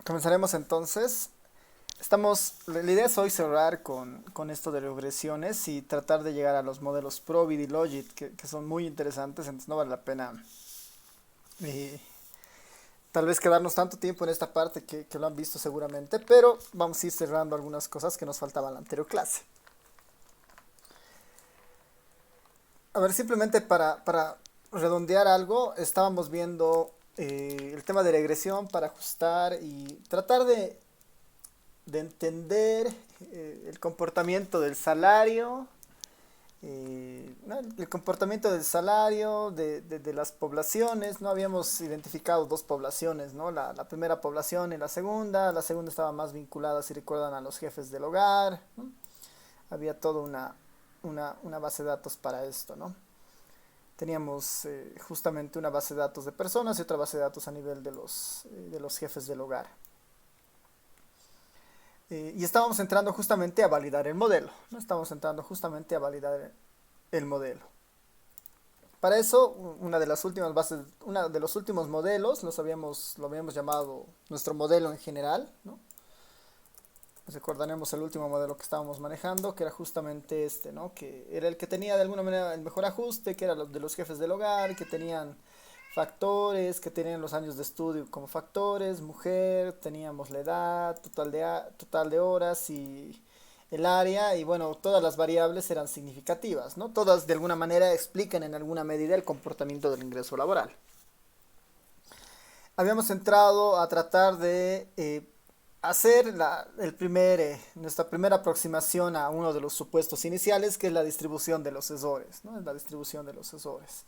Comenzaremos entonces. La idea es hoy cerrar con esto de regresiones y tratar de llegar a los modelos Probit y Logit, que son muy interesantes, entonces no vale la pena eh, tal vez quedarnos tanto tiempo en esta parte que lo han visto seguramente, pero vamos a ir cerrando algunas cosas que nos faltaban en la anterior clase. A ver, simplemente para redondear algo, estábamos viendo el tema de regresión para ajustar y tratar de entender el comportamiento del salario, ¿no? El comportamiento del salario de las poblaciones. No habíamos identificado dos poblaciones, ¿no? La primera población y la segunda estaba más vinculada, si recuerdan, a los jefes del hogar, ¿no? Había toda una base de datos para esto, ¿no? Teníamos justamente una base de datos de personas y otra base de datos a nivel de los jefes del hogar. Y estábamos entrando justamente a validar el modelo, ¿no? Estábamos entrando justamente a validar el modelo. Para eso, una de las últimas bases, uno de los últimos modelos, lo habíamos llamado nuestro modelo en general, ¿no? Recordaremos el último modelo que estábamos manejando, que era justamente este, ¿no? Que era el que tenía de alguna manera el mejor ajuste, que era los de los jefes del hogar, que tenían factores, que tenían los años de estudio como factores, mujer, teníamos la edad, total de horas y el área, y bueno, todas las variables eran significativas, ¿no? Todas de alguna manera explican en alguna medida el comportamiento del ingreso laboral. Habíamos entrado a tratar de hacer nuestra primera aproximación a uno de los supuestos iniciales, que es la distribución de los sesores, ¿no? Es la distribución de los sesores.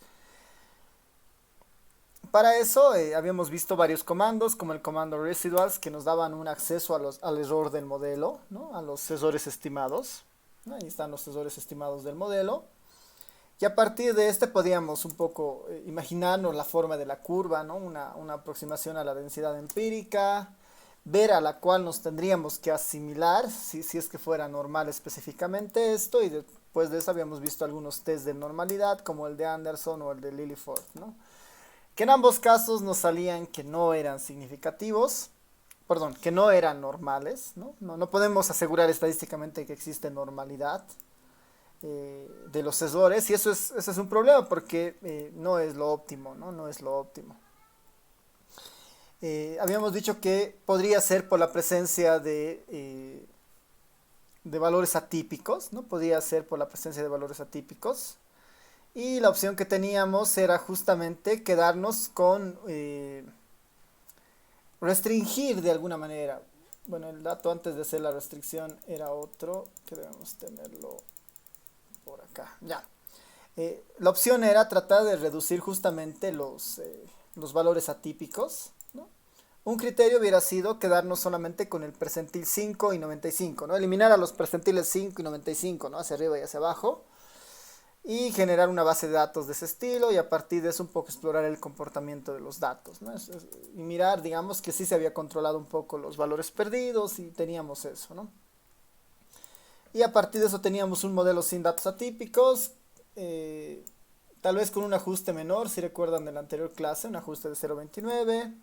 Para eso habíamos visto varios comandos, como el comando residuals, que nos daban un acceso al error del modelo, ¿no? A los sesores estimados, ¿no? Ahí están los sesores estimados del modelo. Y a partir de este podíamos un poco imaginarnos la forma de la curva, ¿no? Una aproximación a la densidad empírica, ver a la cual nos tendríamos que asimilar, si es que fuera normal específicamente esto, y después de eso habíamos visto algunos test de normalidad, como el de Anderson o el de Lilliford, ¿no? Que en ambos casos nos salían que no eran significativos, perdón, que no eran normales, ¿no? No podemos asegurar estadísticamente que existe normalidad de los sesores, y eso es un problema porque no es lo óptimo, ¿no? No es lo óptimo. Habíamos dicho que podría ser por la presencia de valores atípicos, ¿no? Podría ser por la presencia de valores atípicos. Y la opción que teníamos era justamente quedarnos con restringir de alguna manera. Bueno, el dato antes de hacer la restricción era otro, que debemos tenerlo por acá. Ya. La opción era tratar de reducir justamente los valores atípicos, ¿no? Un criterio hubiera sido quedarnos solamente con el percentil 5 y 95, ¿no? Eliminar a los percentiles 5 y 95, ¿no? Hacia arriba y hacia abajo. Y generar una base de datos de ese estilo y a partir de eso un poco explorar el comportamiento de los datos, ¿no? Y mirar, digamos, que sí se había controlado un poco los valores perdidos y teníamos eso, ¿no? Y a partir de eso teníamos un modelo sin datos atípicos, eh, tal vez con un ajuste menor, si recuerdan de la anterior clase, un ajuste de 0.29,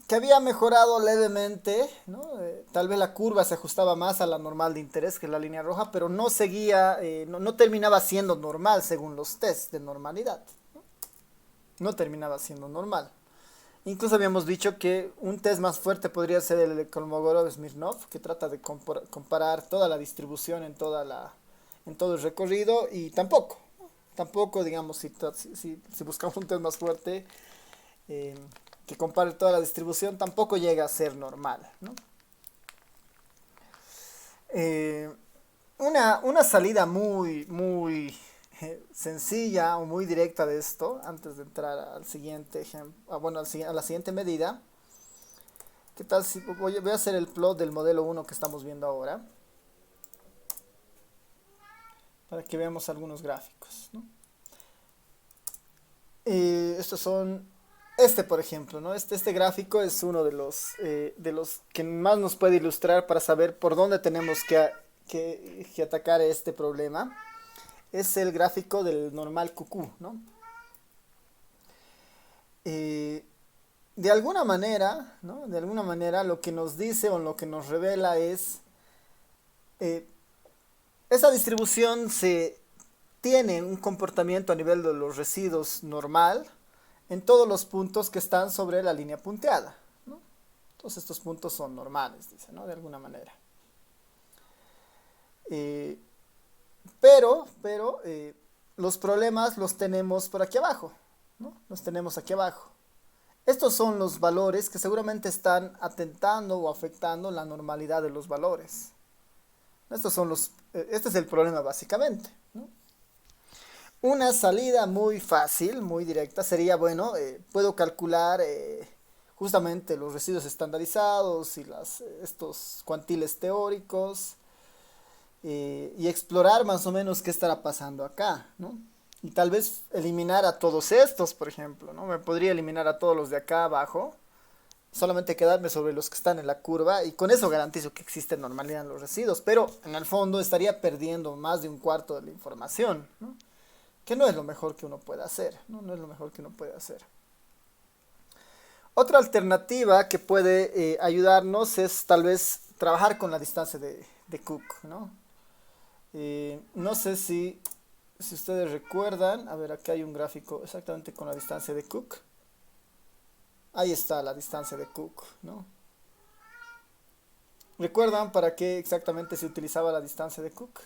que había mejorado levemente, ¿no? Tal vez la curva se ajustaba más a la normal de interés, que es la línea roja, pero no seguía, no terminaba siendo normal según los tests de normalidad, ¿no? No terminaba siendo normal. Incluso habíamos dicho que un test más fuerte podría ser el de Kolmogorov-Smirnov, que trata de comparar toda la distribución en todo el recorrido, y tampoco, digamos, si buscamos un test más fuerte, eh, que compare toda la distribución, tampoco llega a ser normal, ¿no? Eh, una salida muy sencilla o muy directa de esto, antes de entrar al siguiente ejemplo, bueno, a la siguiente medida. ¿Qué tal si voy a hacer el plot del modelo uno que estamos viendo ahora? Para que veamos algunos gráficos, ¿no? Estos son, por ejemplo, ¿no? Este gráfico es uno de los que más nos puede ilustrar para saber por dónde tenemos que atacar este problema. Es el gráfico del normal QQ, ¿no? Eh, de alguna manera, ¿no? De alguna manera lo que nos dice o lo que nos revela es, eh, esa distribución se tiene un comportamiento a nivel de los residuos normal en todos los puntos que están sobre la línea punteada, ¿no? Todos estos puntos son normales, dice, ¿no? De alguna manera. Eh, pero los problemas los tenemos por aquí abajo, ¿no? Los tenemos aquí abajo. Estos son los valores que seguramente están atentando o afectando la normalidad de los valores. Este es el problema básicamente, ¿no? Una salida muy fácil, muy directa, sería, bueno, puedo calcular justamente los residuos estandarizados y estos cuantiles teóricos, y explorar más o menos qué estará pasando acá, ¿no? Y tal vez eliminar a todos estos, por ejemplo, ¿no? Me podría eliminar a todos los de acá abajo, solamente quedarme sobre los que están en la curva y con eso garantizo que existe normalidad en los residuos, pero en el fondo estaría perdiendo más de un cuarto de la información, ¿no? Que no es lo mejor que uno puede hacer, ¿no? No es lo mejor que uno puede hacer. Otra alternativa que puede ayudarnos es tal vez trabajar con la distancia de Cook, ¿no? No sé si ustedes recuerdan, a ver, aquí hay un gráfico exactamente con la distancia de Cook. Ahí está la distancia de Cook, ¿no? ¿Recuerdan para qué exactamente se utilizaba la distancia de Cook?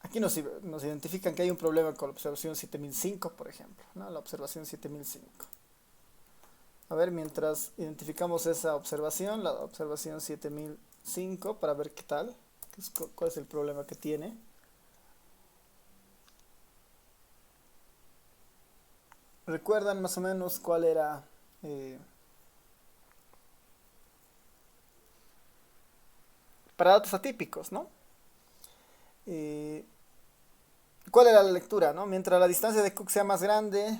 Aquí nos identifican que hay un problema con la observación 7005, por ejemplo, ¿no? La observación 7005. A ver, mientras identificamos esa observación, la observación 7005, para ver qué tal, cuál es el problema que tiene. ¿Recuerdan más o menos cuál era? Para datos atípicos, ¿no? Eh, ¿Cuál era la lectura, no? Mientras la distancia de Cook sea más grande,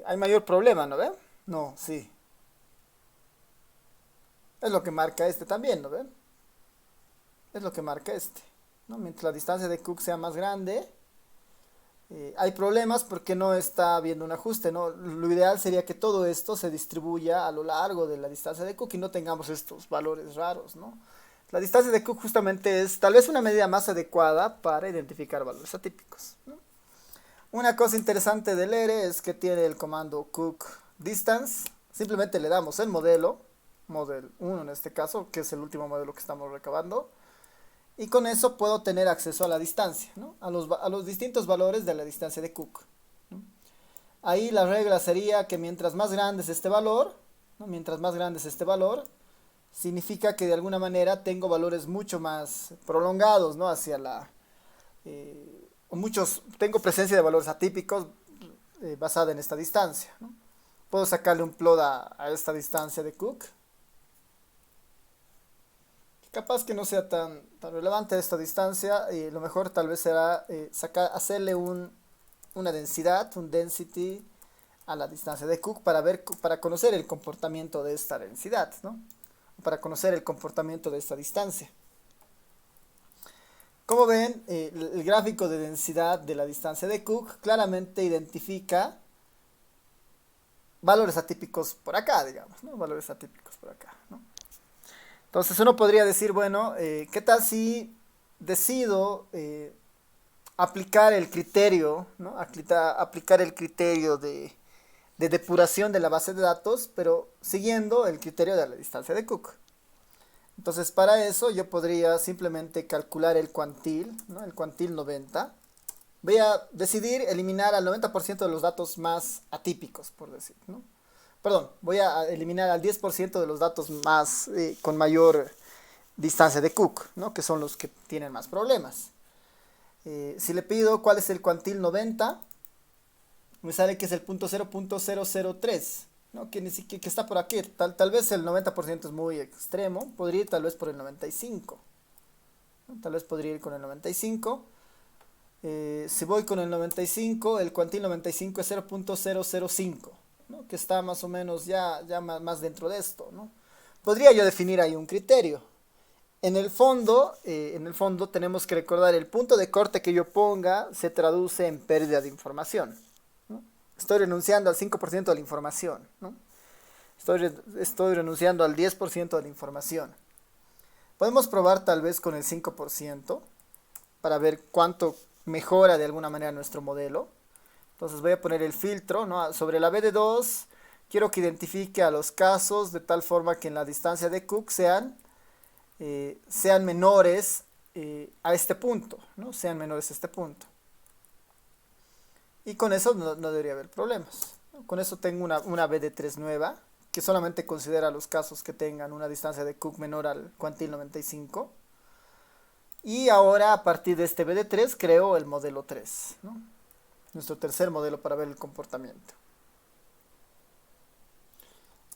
hay mayor problema, ¿no ve? No, sí. Es lo que marca este también, ¿no ve? Es lo que marca este, ¿no? Mientras la distancia de Cook sea más grande, hay problemas porque no está habiendo un ajuste, ¿no? Lo ideal sería que todo esto se distribuya a lo largo de la distancia de Cook y no tengamos estos valores raros, ¿no? La distancia de Cook justamente es tal vez una medida más adecuada para identificar valores atípicos, ¿no? Una cosa interesante del ERE es que tiene el comando cook distance. Simplemente le damos el model 1 en este caso, que es el último modelo que estamos recabando. Y con eso puedo tener acceso a la distancia, ¿no? A los distintos valores de la distancia de Cook, ¿no? Ahí la regla sería que mientras más grande es este valor, ¿no? Mientras más grande es este valor, significa que de alguna manera tengo valores mucho más prolongados, ¿no? Hacia tengo presencia de valores atípicos basada en esta distancia, ¿no? Puedo sacarle un plot a esta distancia de Cook. Capaz que no sea tan relevante esta distancia, y lo mejor tal vez será hacerle una densidad, un density a la distancia de Cook para conocer el comportamiento de esta densidad, ¿no? Para conocer el comportamiento de esta distancia. Como ven, el gráfico de densidad de la distancia de Cook claramente identifica valores atípicos por acá, digamos, ¿no? Valores atípicos por acá, ¿no? Entonces uno podría decir, bueno, ¿qué tal si decido aplicar el criterio, ¿no? Aplicar el criterio de depuración de la base de datos, pero siguiendo el criterio de la distancia de Cook? Entonces para eso yo podría simplemente calcular el cuantil, ¿no? El cuantil 90. Voy a decidir eliminar al 90% de los datos más atípicos, por decir, ¿no? Perdón, voy a eliminar al 10% de los datos más con mayor distancia de Cook, ¿no? Que son los que tienen más problemas. Si le pido cuál es el cuantil 90, me sale que es el 0.003, ¿no? Que está por aquí. Tal vez el 90% es muy extremo, podría ir tal vez por el 95, ¿no? Tal vez podría ir con el 95. Si voy con el 95, el cuantil 95 es 0.005, ¿no? Que está más o menos ya más dentro de esto, ¿no? Podría yo definir ahí un criterio. En el fondo tenemos que recordar el punto de corte que yo ponga se traduce en pérdida de información, Estoy renunciando al 5% de la información, ¿no? Estoy renunciando al 10% de la información. Podemos probar tal vez con el 5% para ver cuánto mejora de alguna manera nuestro modelo. Entonces voy a poner el filtro, ¿no? Sobre la BD2 quiero que identifique a los casos de tal forma que en la distancia de Cook sean menores a este punto, ¿no? Sean menores a este punto. Y con eso no debería haber problemas, ¿no? Con eso tengo una BD3 nueva que solamente considera los casos que tengan una distancia de Cook menor al cuantil 95. Y ahora a partir de este BD3 creo el modelo 3, ¿no? Nuestro tercer modelo para ver el comportamiento.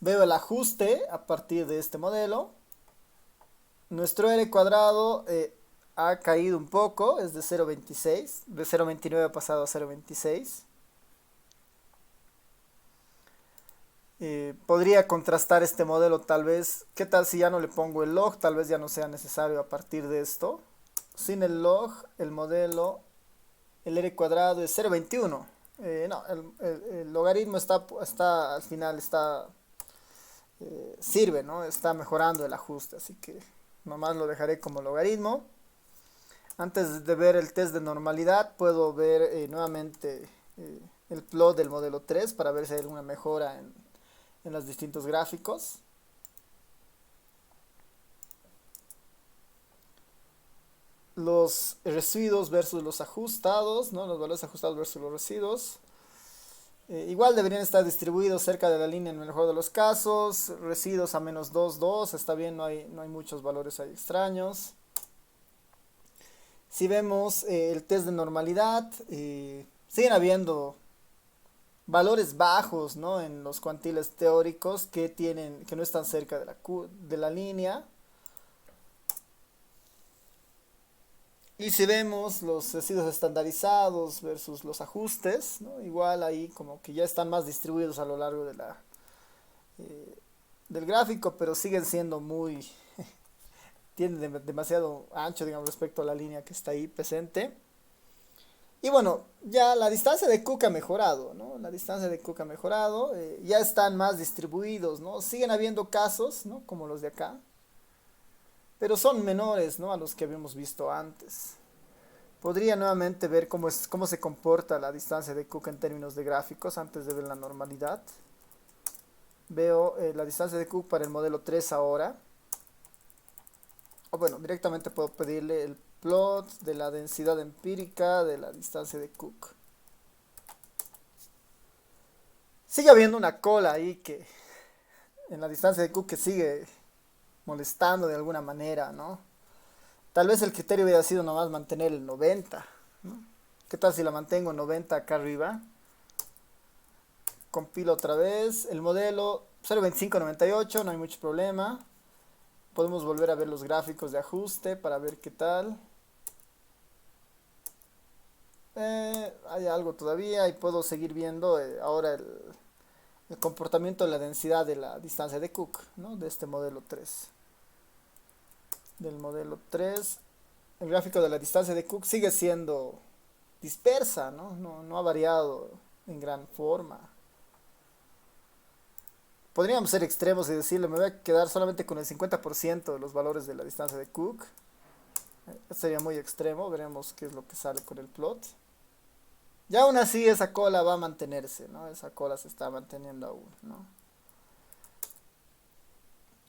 Veo el ajuste a partir de este modelo. Nuestro R cuadrado ha caído un poco, es de 0.26, de 0.29 ha pasado a 0.26. Podría contrastar este modelo tal vez. ¿Qué tal si ya no le pongo el log? Tal vez ya no sea necesario a partir de esto. Sin el log, el modelo, el R cuadrado es 0.21. No, el logaritmo al final sirve, ¿no? Está mejorando el ajuste, así que nomás lo dejaré como logaritmo. Antes de ver el test de normalidad, puedo ver nuevamente el plot del modelo 3 para ver si hay alguna mejora en los distintos gráficos. Los residuos versus los ajustados, ¿no? Los valores ajustados versus los residuos. Igual deberían estar distribuidos cerca de la línea en el mejor de los casos. Residuos a menos 2, 2, está bien, no hay muchos valores ahí extraños. Si vemos el test de normalidad, siguen habiendo valores bajos, ¿no? En los cuantiles teóricos que no están cerca de la línea. Y si vemos los residuos estandarizados versus los ajustes, ¿no? Igual ahí como que ya están más distribuidos a lo largo del gráfico, pero siguen siendo tienen demasiado ancho, digamos, respecto a la línea que está ahí presente. Y bueno, ya la distancia de Cook ha mejorado, ¿no? La distancia de Cook ha mejorado, ya están más distribuidos, ¿no? Siguen habiendo casos, ¿no? Como los de acá, pero son menores, ¿no? A los que habíamos visto antes. Podría nuevamente ver cómo se comporta la distancia de Cook en términos de gráficos antes de ver la normalidad. Veo la distancia de Cook para el modelo 3 ahora. O bueno, directamente puedo pedirle el plot de la densidad empírica de la distancia de Cook. Sigue habiendo una cola ahí en la distancia de Cook que sigue molestando de alguna manera, ¿no? Tal vez el criterio hubiera sido nomás mantener el 90, ¿no? ¿Qué tal si la mantengo en 90 acá arriba? Compilo otra vez. El modelo 0.2598, no hay mucho problema. Podemos volver a ver los gráficos de ajuste para ver qué tal. Hay algo todavía y puedo seguir viendo ahora el comportamiento de la densidad de la distancia de Cook, ¿no? De este modelo 3. Del modelo 3, el gráfico de la distancia de Cook sigue siendo dispersa, ¿no? No ha variado en gran forma. Podríamos ser extremos y decirle, me voy a quedar solamente con el 50% de los valores de la distancia de Cook. Sería muy extremo, veremos qué es lo que sale con el plot. Y aún así esa cola va a mantenerse, ¿no? Esa cola se está manteniendo aún, ¿no?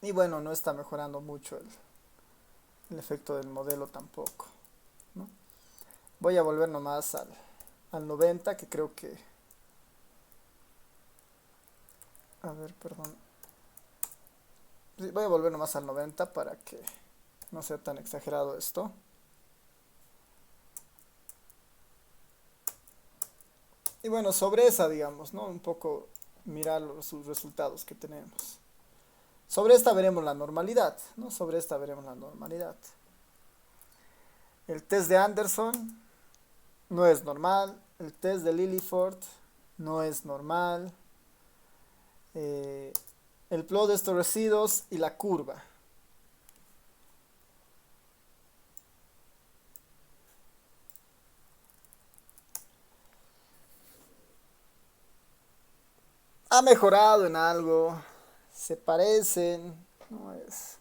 Y bueno, no está mejorando mucho el efecto del modelo tampoco, ¿no? Voy a volver nomás al 90, que creo que... A ver, perdón. Sí, voy a volver nomás al 90 para que no sea tan exagerado esto. Y bueno, sobre esa, digamos, ¿no? Un poco mirar sus resultados que tenemos. Sobre esta veremos la normalidad, ¿no? Sobre esta veremos la normalidad. El test de Anderson no es normal. El test de Lilliford no es normal. El plot de estos residuos y la curva. ha mejorado en algo, se parecen, no es,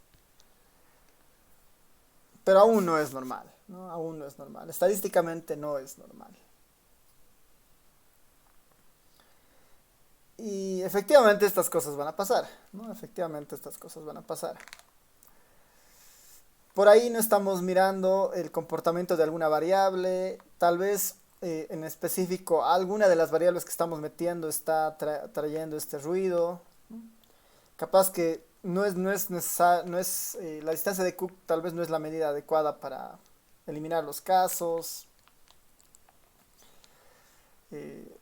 pero aún no es normal, ¿no? Aún no es normal, estadísticamente no es normal. Y efectivamente estas cosas van a pasar, ¿no? Efectivamente estas cosas van a pasar. Por ahí no estamos mirando el comportamiento de alguna variable, tal vez en específico alguna de las variables que estamos metiendo está trayendo este ruido. Capaz que la distancia de Cook tal vez no es la medida adecuada para eliminar los casos. Eh,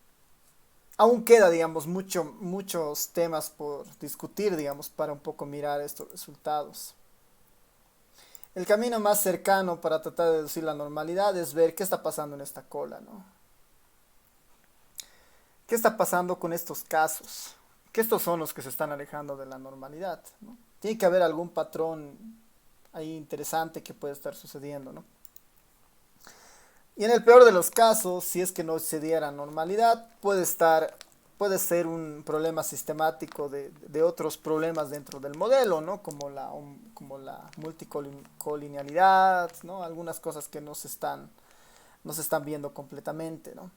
Aún queda, digamos, muchos temas por discutir, digamos, para un poco mirar estos resultados. El camino más cercano para tratar de deducir la normalidad es ver qué está pasando en esta cola, ¿no? ¿Qué está pasando con estos casos? Que estos son los que se están alejando de la normalidad, ¿no? Tiene que haber algún patrón ahí interesante que puede estar sucediendo, ¿no? Y en el peor de los casos, si es que no se diera normalidad, puede ser un problema sistemático de otros problemas dentro del modelo, ¿no? Como la multicolinealidad, ¿no? Algunas cosas que no se están viendo completamente, ¿no?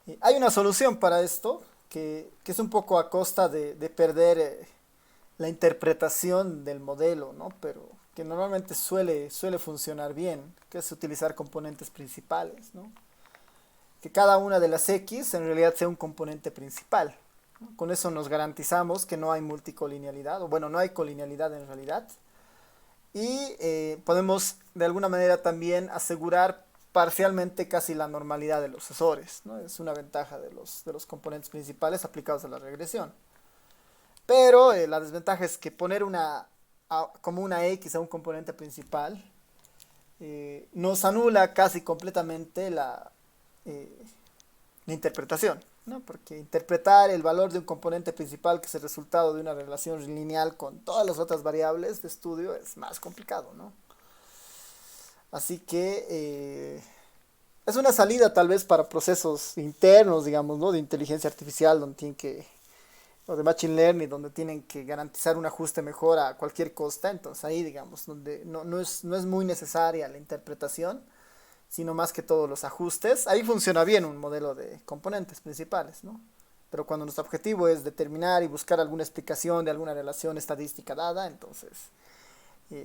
Y hay una solución para esto, que es un poco a costa de perder la interpretación del modelo, ¿no? Pero que normalmente suele funcionar bien, que es utilizar componentes principales, ¿no? Que cada una de las X en realidad sea un componente principal, ¿no? Con eso nos garantizamos que no hay multicolinealidad, o bueno, no hay colinealidad en realidad. Y podemos de alguna manera también asegurar parcialmente casi la normalidad de los sucesores, ¿no? Es una ventaja de los componentes principales aplicados a la regresión. Pero la desventaja es que poner como una X a un componente principal nos anula casi completamente la interpretación, ¿no? Porque interpretar el valor de un componente principal, que es el resultado de una relación lineal con todas las otras variables de estudio, es más complicado, ¿no? Así que es una salida tal vez para procesos internos, digamos, ¿no? De inteligencia artificial, o de machine learning, donde tienen que garantizar un ajuste mejor a cualquier costa. Entonces ahí, digamos, donde no es muy necesaria la interpretación, sino más que todos los ajustes. Ahí funciona bien un modelo de componentes principales, ¿no? Pero cuando nuestro objetivo es determinar y buscar alguna explicación de alguna relación estadística dada, entonces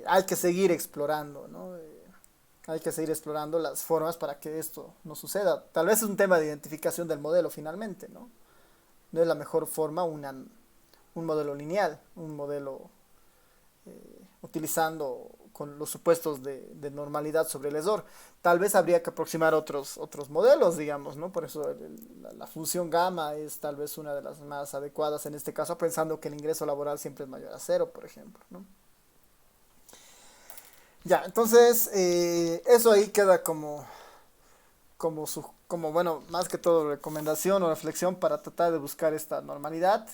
hay que seguir explorando, ¿no? Hay que seguir explorando las formas para que esto no suceda. Tal vez es un tema de identificación del modelo finalmente, ¿no? No es la mejor forma un modelo lineal, un modelo utilizando con los supuestos de normalidad sobre el ESOR. Tal vez habría que aproximar otros modelos, digamos, ¿no? Por eso la función gamma es tal vez una de las más adecuadas en este caso, pensando que el ingreso laboral siempre es mayor a cero, por ejemplo, ¿no? Ya, entonces eso ahí queda bueno, más que todo recomendación o reflexión para tratar de buscar esta normalidad.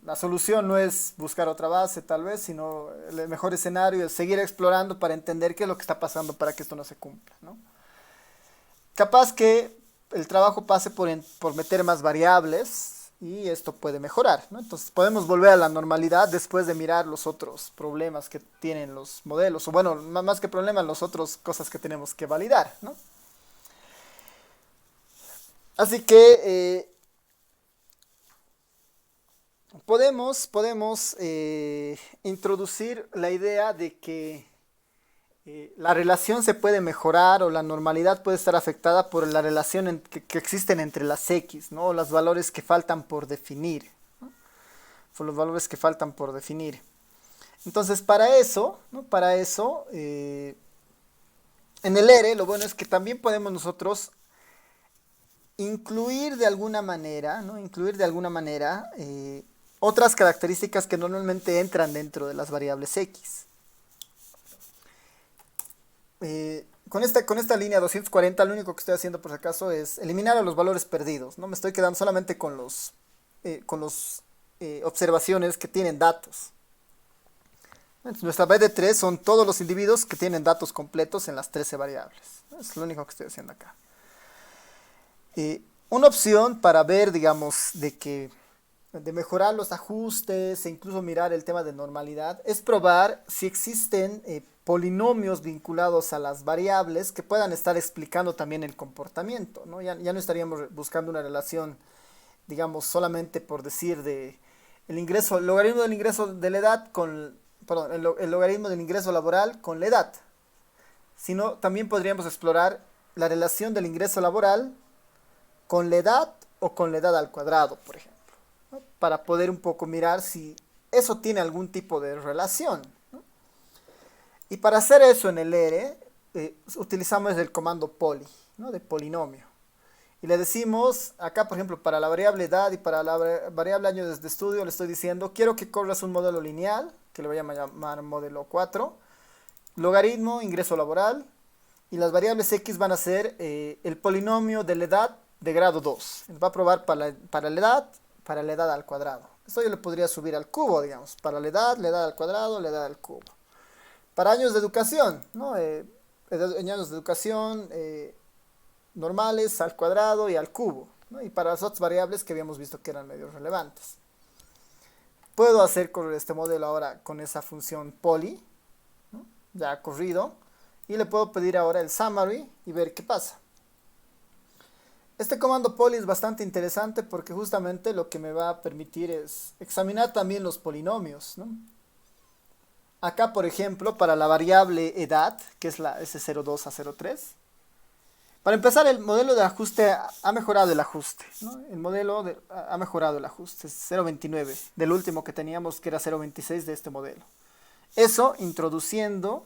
La solución no es buscar otra base tal vez, sino el mejor escenario es seguir explorando para entender qué es lo que está pasando para que esto no se cumpla, ¿no? Capaz que el trabajo pase por meter más variables y esto puede mejorar, ¿no? Entonces podemos volver a la normalidad después de mirar los otros problemas que tienen los modelos, o bueno, más que problemas, las otras cosas que tenemos que validar, ¿no? Así que podemos introducir la idea de que la relación se puede mejorar o la normalidad puede estar afectada por la relación que existen entre las X, ¿no? O los valores que faltan por definir, ¿no? Por los valores que faltan por definir. Entonces, para eso, ¿no? En el ERE, lo bueno es que también podemos nosotros incluir de alguna manera, ¿no? Otras características que normalmente entran dentro de las variables X. Con esta línea 240, lo único que estoy haciendo por si acaso es eliminar a los valores perdidos, ¿no? Me estoy quedando solamente con los observaciones que tienen datos. Entonces, nuestra BD3 son todos los individuos que tienen datos completos en las 13 variables. Es lo único que estoy haciendo acá. Una opción para ver, digamos, de mejorar los ajustes e incluso mirar el tema de normalidad es probar si existen polinomios vinculados a las variables que puedan estar explicando también el comportamiento, ¿no? Ya no estaríamos buscando una relación, digamos, solamente por decir de el ingreso, el logaritmo del ingreso de la edad con, perdón, el logaritmo del ingreso laboral con la edad, sino también podríamos explorar la relación del ingreso laboral con la edad o con la edad al cuadrado, por ejemplo, ¿no? Para poder un poco mirar si eso tiene algún tipo de relación, ¿no? Y para hacer eso en el R, utilizamos el comando poly, ¿no? De polinomio. Y le decimos, acá por ejemplo, para la variable edad y para la variable años de estudio, le estoy diciendo, quiero que corras un modelo lineal, que le voy a llamar modelo 4, logaritmo, ingreso laboral, y las variables x van a ser el polinomio de la edad de grado 2. Va a probar para la edad al cuadrado. Esto yo le podría subir al cubo, digamos, para la edad al cuadrado, la edad al cubo. Para años de educación, ¿no? Años de educación normales al cuadrado y al cubo, ¿no? Y para las otras variables que habíamos visto que eran medio relevantes. Puedo hacer correr este modelo ahora con esa función poly, ¿no? Ya corrido, y le puedo pedir ahora el summary y ver qué pasa. Este comando poly es bastante interesante porque justamente lo que me va a permitir es examinar también los polinomios, ¿no? Acá, por ejemplo, para la variable edad, que es la S02 a 03, para empezar, el modelo de ajuste ha mejorado el ajuste, ¿no? Ha mejorado el ajuste, es 0.29, del último que teníamos que era 0.26 de este modelo. Eso introduciendo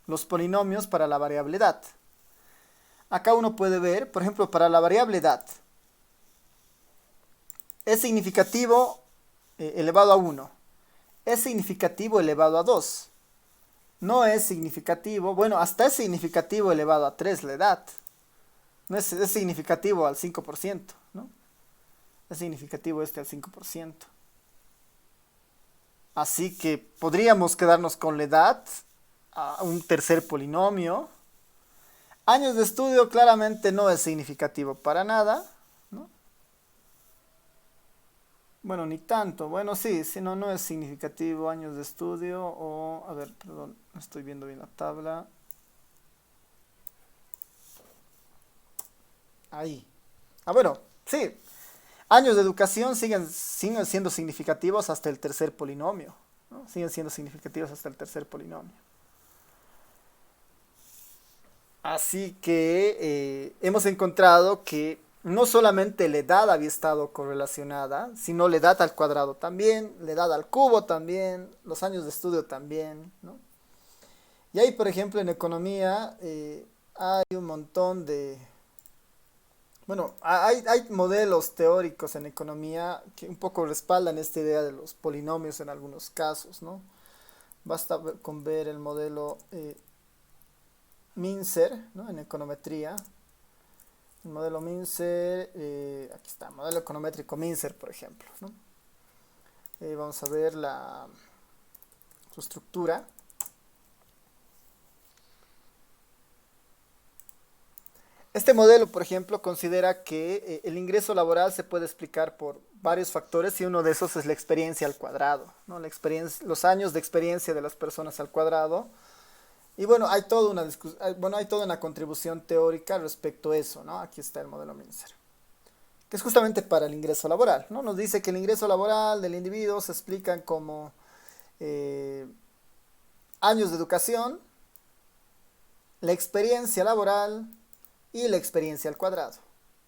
los polinomios para la variable edad. Acá uno puede ver, por ejemplo, para la variable edad, es significativo elevado a 1, es significativo elevado a 2, no es significativo, bueno, hasta es significativo elevado a 3 la edad, no es significativo al 5%, ¿no? Es significativo este al 5%. Así que podríamos quedarnos con la edad, a un tercer polinomio. Años de estudio claramente no es significativo para nada, ¿no? Bueno, ni tanto. Bueno, sí, si no, no es significativo años de estudio o... A ver, perdón, no estoy viendo bien la tabla. Ahí. Ah, bueno, sí. Años de educación siguen siendo significativos hasta el tercer polinomio, ¿no? Siguen siendo significativos hasta el tercer polinomio. Así que hemos encontrado que no solamente la edad había estado correlacionada, sino la edad al cuadrado también, la edad al cubo también, los años de estudio también, ¿no? Y ahí, por ejemplo, en economía hay un montón de... Bueno, hay modelos teóricos en economía que un poco respaldan esta idea de los polinomios en algunos casos, ¿no? Basta con ver el modelo Mincer, ¿no? En econometría. El modelo Mincer, aquí está, modelo econométrico Mincer, por ejemplo, ¿no? Vamos a ver su estructura. Este modelo, por ejemplo, considera que el ingreso laboral se puede explicar por varios factores y uno de esos es la experiencia al cuadrado, ¿no? Los años de experiencia de las personas al cuadrado. Y bueno, hay toda una contribución teórica respecto a eso, ¿no? Aquí está el modelo Mincer, que es justamente para el ingreso laboral, ¿no? Nos dice que el ingreso laboral del individuo se explica como eh, años de educación, la experiencia laboral y la experiencia al cuadrado.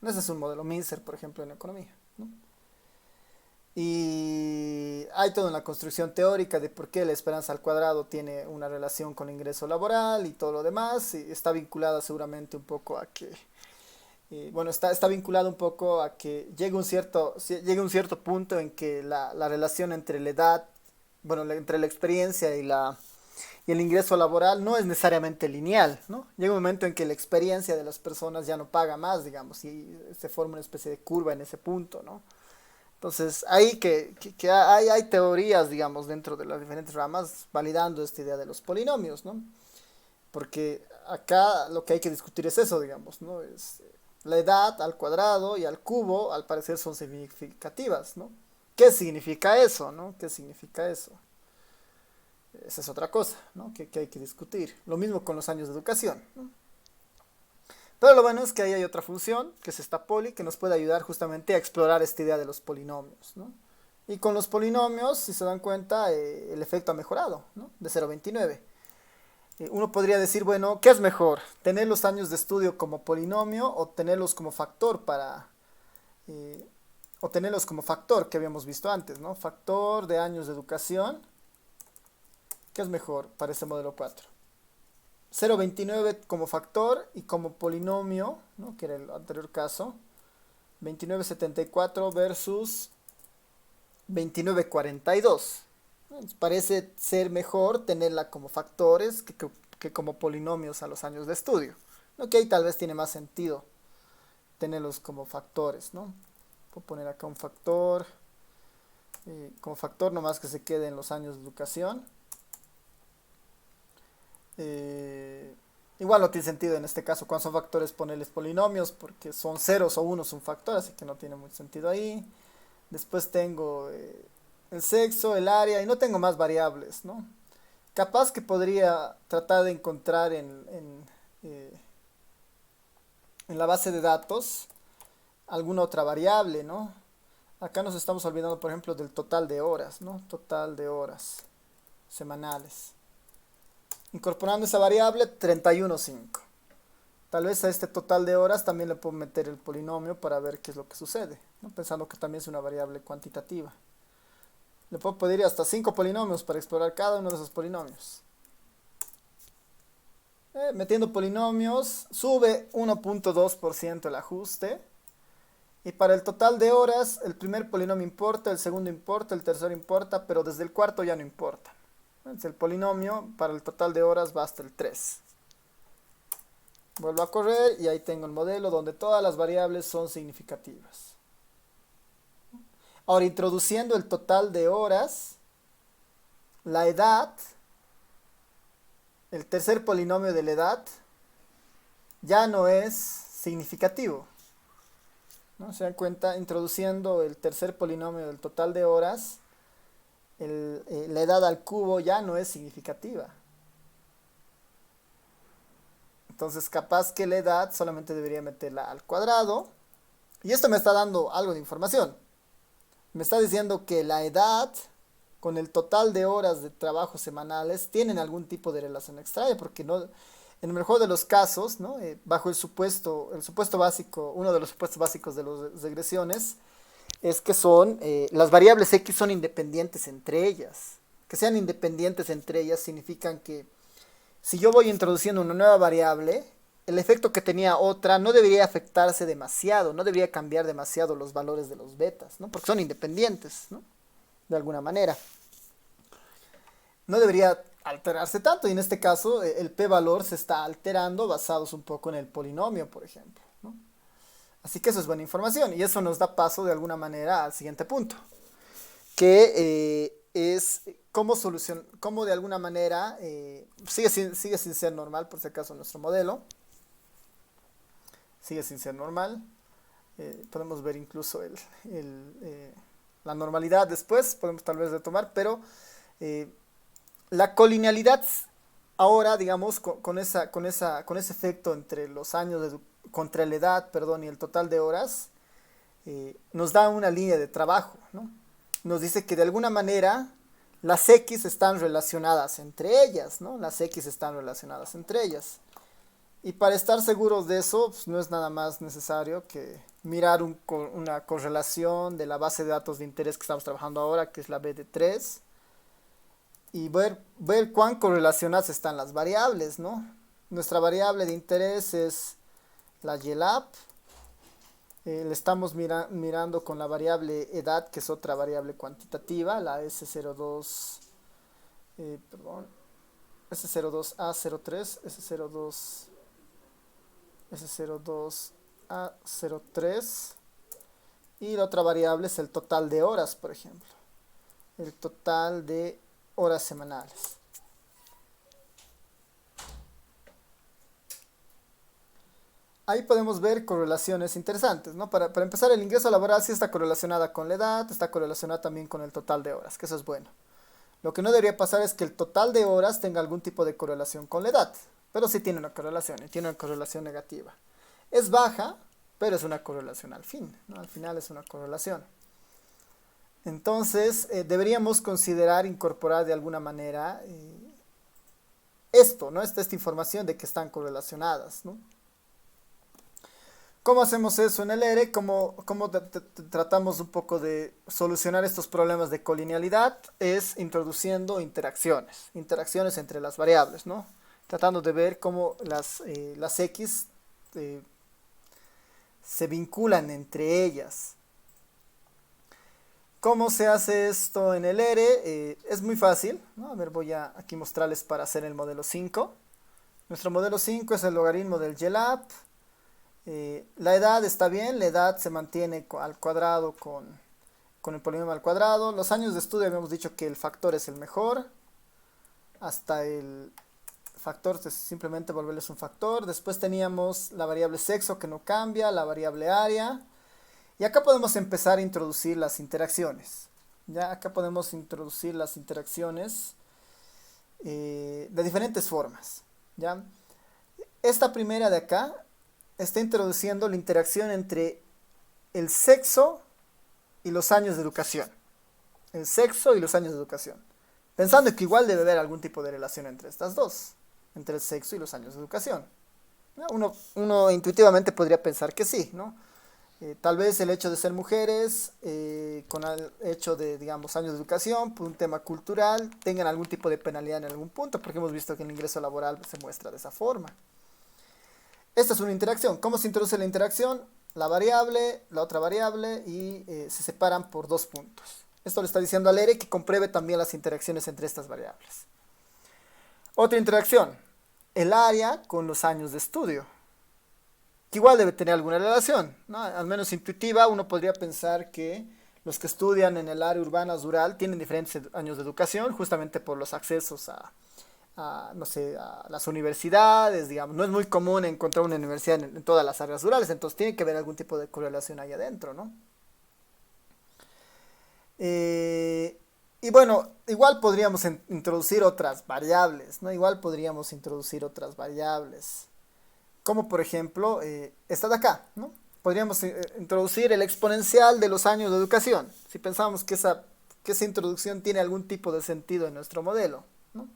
Ese es un modelo Mincer, por ejemplo, en economía, ¿no? Y hay toda una construcción teórica de por qué la esperanza al cuadrado tiene una relación con el ingreso laboral y todo lo demás. Y está vinculada seguramente un poco a que, bueno, está vinculado un poco a que llegue un cierto punto en que la relación entre la edad, bueno, entre la experiencia y el ingreso laboral no es necesariamente lineal, ¿no? Llega un momento en que la experiencia de las personas ya no paga más, digamos, y se forma una especie de curva en ese punto, ¿no? Entonces, ahí que hay teorías, digamos, dentro de las diferentes ramas validando esta idea de los polinomios, ¿no? Porque acá lo que hay que discutir es eso, digamos, ¿no? Es La edad al cuadrado y al cubo al parecer son significativas, ¿no? ¿Qué significa eso, no? ¿Qué significa eso? Esa es otra cosa, ¿no? Que hay que discutir. Lo mismo con los años de educación, ¿no? Pero lo bueno es que ahí hay otra función, que es esta poli, que nos puede ayudar justamente a explorar esta idea de los polinomios, ¿no? Y con los polinomios, si se dan cuenta, el efecto ha mejorado, ¿no? De 0,29. Uno podría decir, bueno, ¿qué es mejor? ¿Tener los años de estudio como polinomio o tenerlos como factor eh, o tenerlos como factor que habíamos visto antes, ¿no? Factor de años de educación. ¿Qué es mejor para este modelo 4? 0,29 como factor y como polinomio, ¿no? Que era el anterior caso. 29,74 versus 29,42. Parece ser mejor tenerla como factores que como polinomios a los años de estudio. ¿No? Que ahí tal vez tiene más sentido tenerlos como factores, ¿no? Puedo poner acá un factor, como factor nomás que se quede en los años de educación. Igual no tiene sentido en este caso cuando son factores ponerles polinomios porque son ceros o unos un factor, así que no tiene mucho sentido ahí. Después tengo el sexo, el área y no tengo más variables, ¿no? Capaz que podría tratar de encontrar en la base de datos alguna otra variable, ¿no? Acá nos estamos olvidando, por ejemplo, del total de horas, ¿no? Total de horas semanales. Incorporando esa variable 31,5. Tal vez a este total de horas también le puedo meter el polinomio para ver qué es lo que sucede, ¿no? Pensando que también es una variable cuantitativa. Le puedo pedir hasta 5 polinomios para explorar cada uno de esos polinomios. Metiendo polinomios, sube 1,2% el ajuste. Y para el total de horas, el primer polinomio importa, el segundo importa, el tercero importa, pero desde el cuarto ya no importa. Entonces el polinomio para el total de horas va hasta el 3. Vuelvo a correr y ahí tengo el modelo donde todas las variables son significativas. Ahora, introduciendo el total de horas, la edad, el tercer polinomio de la edad, ya no es significativo, ¿no? Se dan cuenta, introduciendo el tercer polinomio del total de horas, la edad al cubo ya no es significativa. Entonces, capaz que la edad solamente debería meterla al cuadrado. Y esto me está dando algo de información. Me está diciendo que la edad con el total de horas de trabajo semanales tienen algún tipo de relación extraña, porque no, en el mejor de los casos, ¿no? Bajo el supuesto básico, uno de los supuestos básicos de las regresiones, es que las variables X son independientes entre ellas. Que sean independientes entre ellas significan que si yo voy introduciendo una nueva variable, el efecto que tenía otra no debería afectarse demasiado, no debería cambiar demasiado los valores de los betas, ¿no? Porque son independientes, ¿no? De alguna manera. No debería alterarse tanto y en este caso el p-valor se está alterando basados un poco en el polinomio, por ejemplo, ¿no? Así que eso es buena información y eso nos da paso de alguna manera al siguiente punto, que es cómo de alguna manera sigue sin ser normal, por si acaso nuestro modelo sigue sin ser normal. Podemos ver incluso la normalidad después, podemos tal vez retomar, pero la colinealidad ahora, digamos, con ese efecto entre los años, contra la edad, perdón, y el total de horas, nos da una línea de trabajo, ¿no? Nos dice que de alguna manera las X están relacionadas entre ellas, ¿no? Las X están relacionadas entre ellas. Y para estar seguros de eso, pues no es nada más necesario que mirar una correlación de la base de datos de interés que estamos trabajando ahora, que es la BD3, y ver cuán correlacionadas están las variables, ¿no? Nuestra variable de interés es la YLAB. Le estamos mirando con la variable edad, que es otra variable cuantitativa, la S02, perdón, S02A03, S02A03, y la otra variable es el total de horas, por ejemplo, el total de horas semanales. ahí podemos ver correlaciones interesantes, ¿no? Para empezar, el ingreso laboral sí está correlacionada con la edad, está correlacionada también con el total de horas, que eso es bueno. Lo que no debería pasar es que el total de horas tenga algún tipo de correlación con la edad, pero sí tiene una correlación y tiene una correlación negativa. Es baja, pero es una correlación al fin, ¿no? Al final es una correlación. Entonces, deberíamos considerar incorporar de alguna manera esto, ¿no? Esta información de que están correlacionadas, ¿no? ¿Cómo hacemos eso en el ERE? ¿Cómo tratamos un poco de solucionar estos problemas de colinealidad? Es introduciendo interacciones entre las variables, ¿no? Tratando de ver cómo las X eh, se vinculan entre ellas. ¿Cómo se hace esto en el ERE? Es muy fácil, ¿no? A ver, voy a aquí mostrarles para hacer el modelo 5. Nuestro modelo 5 es el logaritmo del YLAB. La edad está bien, la edad se mantiene al cuadrado con el polinomio al cuadrado. Los años de estudio habíamos dicho que el factor es el mejor. Hasta el factor, simplemente volverles un factor. Después teníamos la variable sexo que no cambia, la variable área. Y acá podemos empezar a introducir las interacciones. Ya acá podemos introducir las interacciones de diferentes formas. ¿Ya? Esta primera de acá está introduciendo la interacción entre el sexo y los años de educación. El sexo y los años de educación. Pensando que igual debe haber algún tipo de relación entre estas dos. Entre el sexo y los años de educación. Uno intuitivamente podría pensar que sí, ¿no? Tal vez el hecho de ser mujeres, con el hecho de, digamos, años de educación, por un tema cultural, tengan algún tipo de penalidad en algún punto, porque hemos visto que el ingreso laboral se muestra de esa forma. Esta es una interacción. ¿Cómo se introduce la interacción? La variable, la otra variable y se separan por 2 puntos. Esto le está diciendo al ERE que compruebe también las interacciones entre estas variables. Otra interacción, el área con los años de estudio, que igual debe tener alguna relación, ¿no? Al menos intuitiva, uno podría pensar que los que estudian en el área urbana o rural tienen diferentes años de educación, justamente por los accesos no sé, a las universidades, digamos. No es muy común encontrar una universidad en todas las áreas rurales, entonces tiene que haber algún tipo de correlación ahí adentro, ¿no? Y bueno, igual podríamos introducir otras variables, ¿no? Igual podríamos introducir otras variables, como por ejemplo esta de acá, ¿no? Podríamos introducir el exponencial de los años de educación, si pensamos que esa introducción tiene algún tipo de sentido en nuestro modelo, ¿no?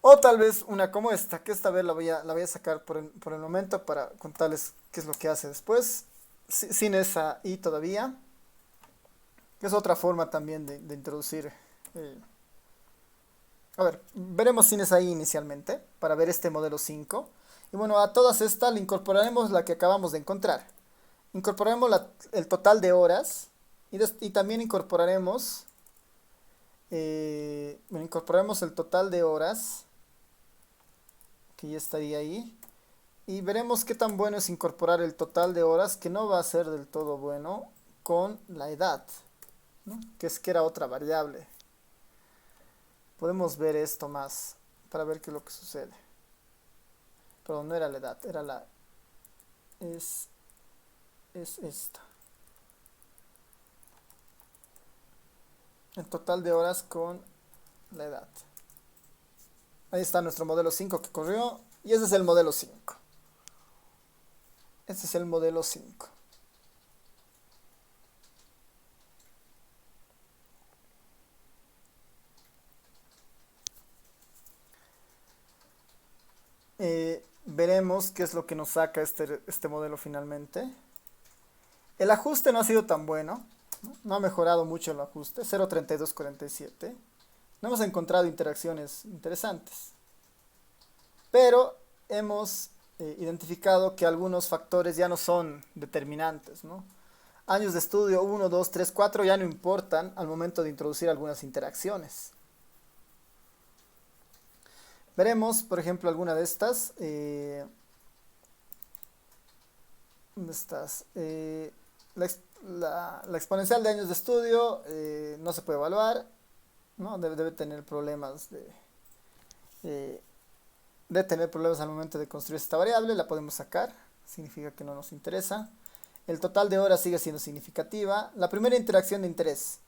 O tal vez una como esta, que esta vez la voy a sacar por el momento para contarles qué es lo que hace después, sin esa i todavía, que es otra forma también de introducir. A ver, veremos sin esa i inicialmente, para ver este modelo 5. Y bueno, a todas estas le incorporaremos la que acabamos de encontrar. Incorporaremos el total de horas y también incorporaremos, incorporaremos el total de horas, que ya estaría ahí. Y veremos qué tan bueno es incorporar el total de horas, que no va a ser del todo bueno, con la edad, ¿no? Que era otra variable. Podemos ver esto más para ver qué es lo que sucede. Pero no era la edad, era es esta. El total de horas con la edad. Ahí está nuestro modelo 5 que corrió. Y ese es el modelo 5. Este es el modelo 5. Veremos qué es lo que nos saca este modelo finalmente. El ajuste no ha sido tan bueno, no ha mejorado mucho el ajuste, 0.3247. No hemos encontrado interacciones interesantes, pero hemos identificado que algunos factores ya no son determinantes, ¿no? Años de estudio 1, 2, 3, 4 ya no importan al momento de introducir algunas interacciones. Veremos, por ejemplo, alguna de estas. ¿Dónde estás? La exponencial de años de estudio no se puede evaluar, ¿no? Debe tener problemas de tener problemas al momento de construir esta variable, la podemos sacar, significa que no nos interesa. El total de horas sigue siendo significativa. La primera interacción de interés.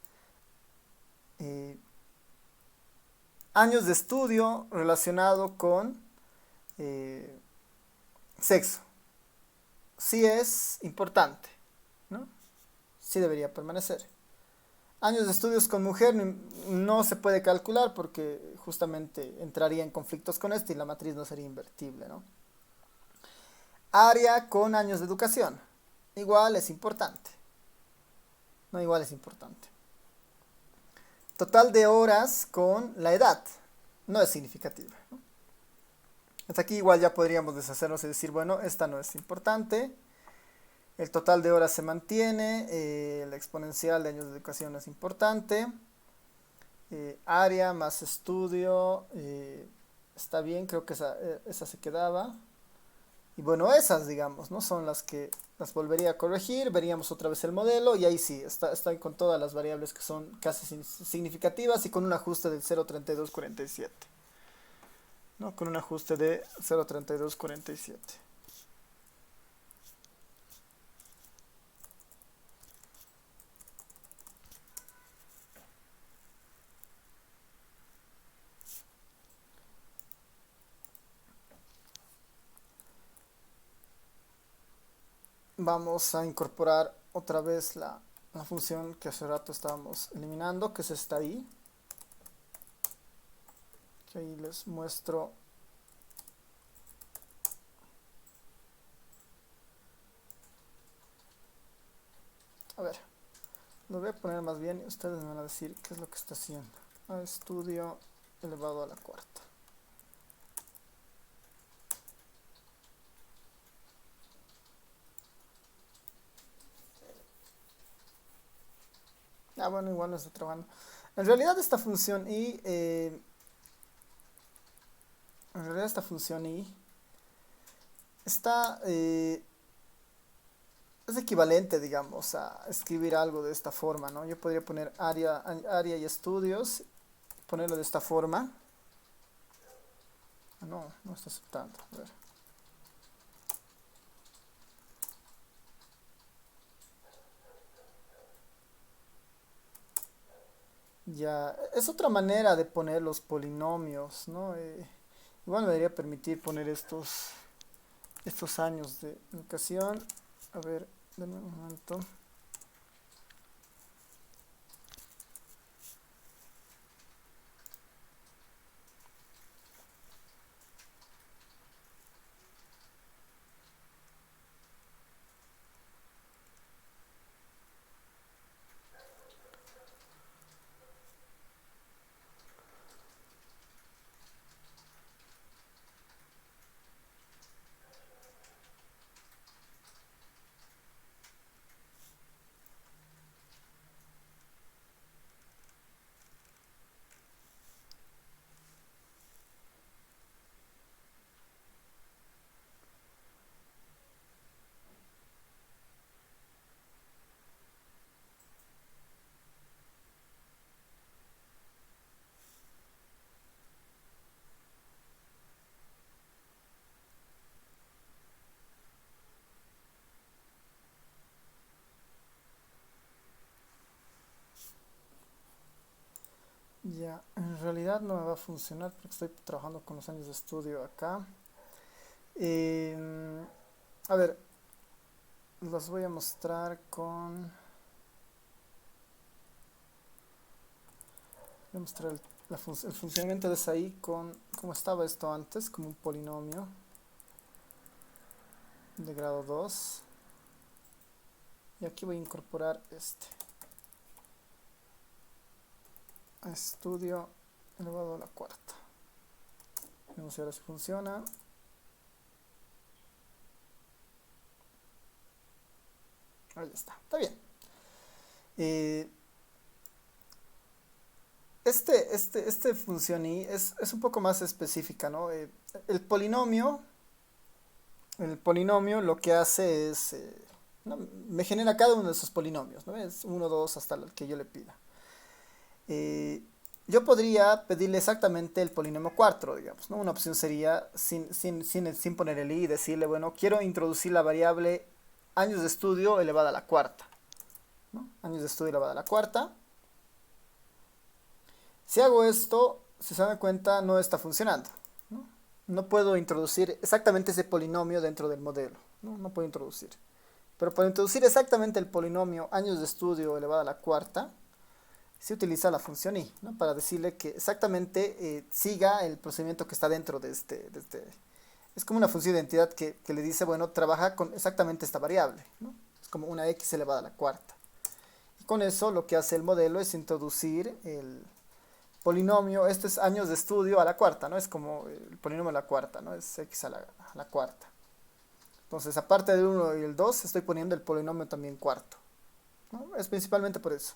Eh, Años de estudio relacionado con eh, sexo. Sí es importante, ¿no? Sí debería permanecer. Años de estudios con mujer no se puede calcular porque justamente entraría en conflictos con esto y la matriz no sería invertible, ¿no? Área con años de educación. Igual es importante. No, igual es importante. Total de horas con la edad. No es significativa, ¿no? Hasta aquí igual ya podríamos deshacernos y decir, bueno, esta no es importante. El total de horas se mantiene. La exponencial de años de educación es importante. Área más estudio. Está bien, creo que esa se quedaba. Y bueno, esas, digamos, ¿no? Son las que las volvería a corregir, veríamos otra vez el modelo y ahí sí, está con todas las variables que son casi significativas y con un ajuste del 0,3247, ¿no? Con un ajuste de 0,3247. Vamos a incorporar otra vez la función que hace rato estábamos eliminando, que es esta ahí. Que ahí les muestro. A ver, lo voy a poner más bien y ustedes me van a decir qué es lo que está haciendo. Estudio elevado a la cuarta. Ah, bueno, igual no está trabajando. En realidad esta función i, en realidad esta función i está, es equivalente, digamos, a escribir algo de esta forma, ¿no? Yo podría poner área y estudios, ponerlo de esta forma. Ah, no, no está aceptando. A ver. Ya, es otra manera de poner los polinomios, ¿no? Igual me debería permitir poner estos años de educación. A ver, denme un momento. Ya, en realidad no me va a funcionar porque estoy trabajando con los años de estudio acá. Em, a ver, los voy a mostrar con... Voy a mostrar el funcionamiento de esa i con cómo estaba esto antes, como un polinomio de grado 2. Y aquí voy a incorporar este. Estudio elevado a la cuarta. Vamos a ver si funciona. Ahí está bien. Eh, este función i es un poco más específica, ¿no? El polinomio, el polinomio lo que hace es, ¿no? Me genera cada uno de esos polinomios, ¿no? Es uno, 2 hasta el que yo le pida. Eh, yo podría pedirle exactamente el polinomio cuarto, digamos, ¿no? Una opción sería, sin poner el i, decirle, bueno, quiero introducir la variable años de estudio elevada a la cuarta, ¿no? Años de estudio elevada a la cuarta. Si hago esto, si se dan cuenta, no está funcionando, ¿no? No puedo introducir exactamente ese polinomio dentro del modelo, ¿no? No puedo introducir. Pero para introducir exactamente el polinomio años de estudio elevado a la cuarta, se utiliza la función i, ¿no? Para decirle que exactamente siga el procedimiento que está dentro de este. Es como una función de identidad que le dice, bueno, trabaja con exactamente esta variable, ¿no? Es como una x elevada a la cuarta. Y con eso lo que hace el modelo es introducir el polinomio, esto es años de estudio a la cuarta, ¿no? Es como el polinomio a la cuarta, ¿no? Es x a la cuarta. Entonces, aparte del 1 y el 2, estoy poniendo el polinomio también cuarto, ¿no? Es principalmente por eso.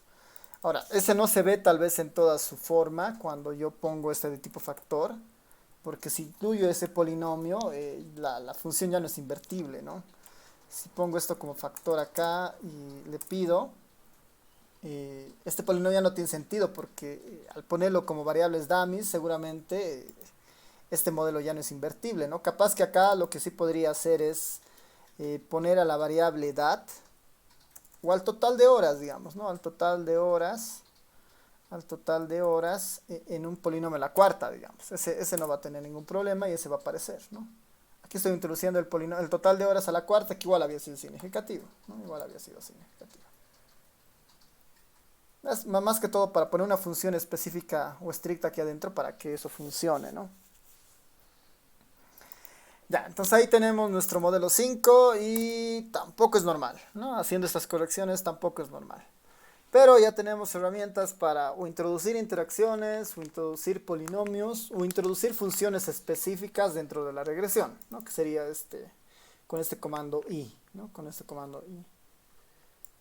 Ahora, ese no se ve tal vez en toda su forma cuando yo pongo este de tipo factor, porque si incluyo ese polinomio, la función ya no es invertible, ¿no? Si pongo esto como factor acá y le pido, este polinomio ya no tiene sentido porque al ponerlo como variables dummies, seguramente este modelo ya no es invertible, ¿no? Capaz que acá lo que sí podría hacer es poner a la variable dat o al total de horas, digamos, ¿no? Al total de horas en un polinomio a la cuarta, digamos. Ese no va a tener ningún problema y ese va a aparecer, ¿no? Aquí estoy introduciendo el total de horas a la cuarta, que igual había sido significativo, ¿no? Igual había sido significativo. Es más que todo para poner una función específica o estricta aquí adentro para que eso funcione, ¿no? Ya, entonces ahí tenemos nuestro modelo 5 y tampoco es normal, ¿no? Haciendo estas correcciones tampoco es normal. Pero ya tenemos herramientas para o introducir interacciones, o introducir polinomios, o introducir funciones específicas dentro de la regresión, ¿no? Que sería con este comando i, ¿no? Con este comando i.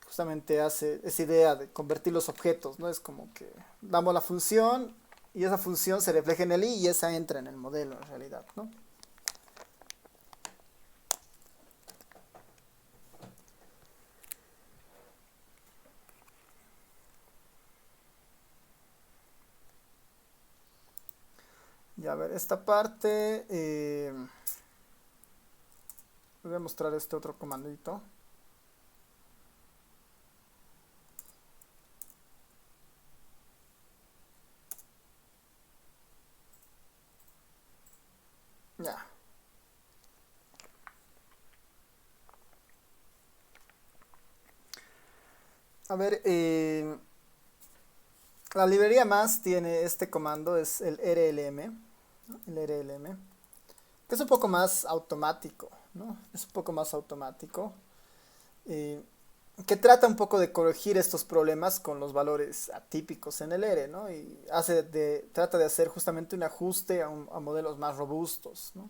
Justamente hace esa idea de convertir los objetos, ¿no? Es como que damos la función y esa función se refleja en el i y esa entra en el modelo en realidad, ¿no? Ya, a ver, esta parte, voy a mostrar este otro comandito. Ya. A ver, la librería más tiene este comando, es el RLM, ¿no? El RLM, que es un poco más automático, ¿no? Es un poco más automático, eh, que trata un poco de corregir estos problemas con los valores atípicos en el R, ¿no? Y trata de hacer justamente un ajuste a modelos más robustos, ¿no?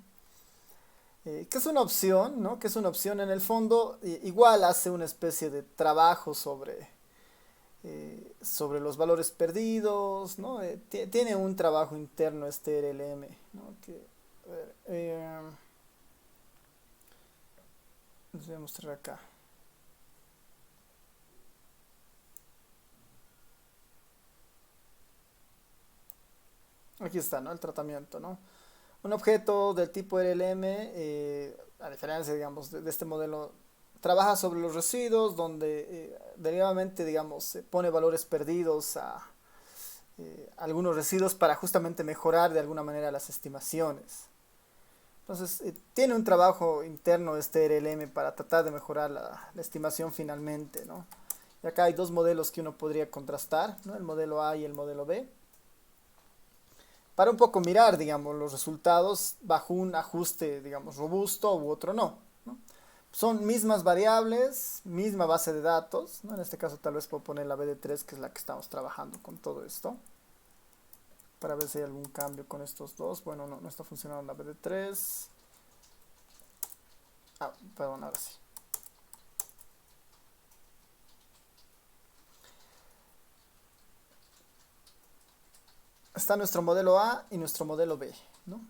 Que es una opción, ¿no? Que es una opción en el fondo, igual hace una especie de trabajo sobre los valores perdidos, ¿no? Tiene un trabajo interno este RLM, ¿no? Que, a ver, les voy a mostrar acá. Aquí está, ¿no? El tratamiento, ¿no? Un objeto del tipo RLM, a diferencia, digamos, de este modelo, trabaja sobre los residuos, donde derivadamente, digamos, se pone valores perdidos a algunos residuos para justamente mejorar de alguna manera las estimaciones. Entonces, tiene un trabajo interno este RLM para tratar de mejorar la estimación finalmente, ¿no? Y acá hay dos modelos que uno podría contrastar, ¿no? El modelo A y el modelo B, para un poco mirar, digamos, los resultados bajo un ajuste, digamos, robusto u otro no, ¿no? Son mismas variables, misma base de datos, ¿no? En este caso tal vez puedo poner la BD3, que es la que estamos trabajando con todo esto, para ver si hay algún cambio con estos dos. Bueno, no está funcionando la BD3. Ah, perdón, ahora sí. Está nuestro modelo A y nuestro modelo B, ¿no?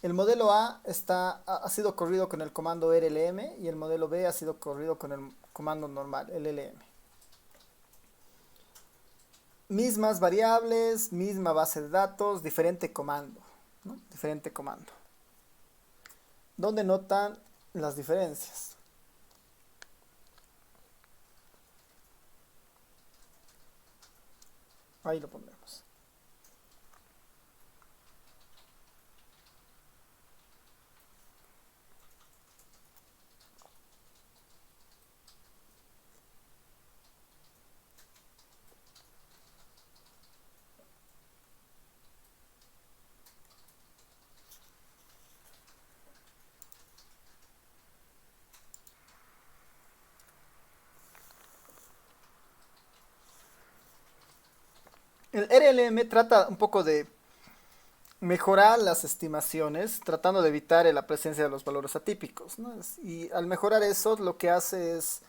El modelo A ha sido corrido con el comando RLM y el modelo B ha sido corrido con el comando normal, LLM. Mismas variables, misma base de datos, diferente comando, ¿no? Diferente comando. ¿Dónde notan las diferencias? Ahí lo pondremos. El RLM trata un poco de mejorar las estimaciones, tratando de evitar la presencia de los valores atípicos, ¿no? Y al mejorar eso, lo que hace es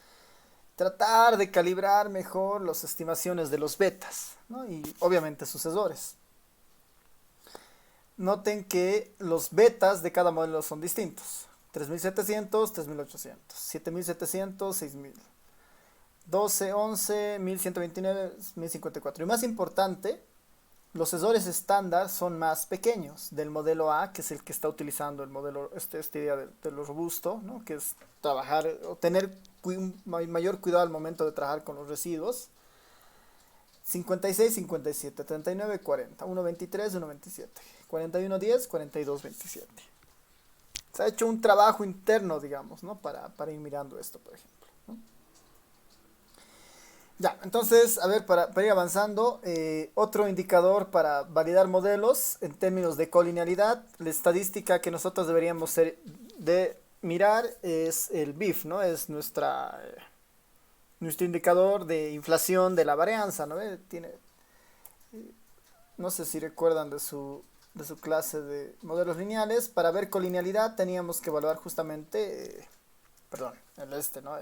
tratar de calibrar mejor las estimaciones de los betas, ¿no? Y obviamente sucesores. Noten que los betas de cada modelo son distintos. 3700, 3800, 7700, 6000, 12, 11, 1129, 1054. Y más importante, los sensores estándar son más pequeños del modelo A, que es el que está utilizando el modelo, esta idea de lo robusto, ¿no? Que es trabajar o tener mayor cuidado al momento de trabajar con los residuos. 56, 57, 39, 40, 123, 127, 41, 10, 42, 27. Se ha hecho un trabajo interno, digamos, ¿no? Para ir mirando esto, por ejemplo, ¿no? Ya, entonces, a ver, para ir avanzando, otro indicador para validar modelos en términos de colinealidad, la estadística que nosotros deberíamos de mirar es el BIF, ¿no? Es nuestro indicador de inflación de la varianza, ¿no? No sé si recuerdan de su clase de modelos lineales. Para ver colinealidad teníamos que evaluar justamente, perdón, ¿no?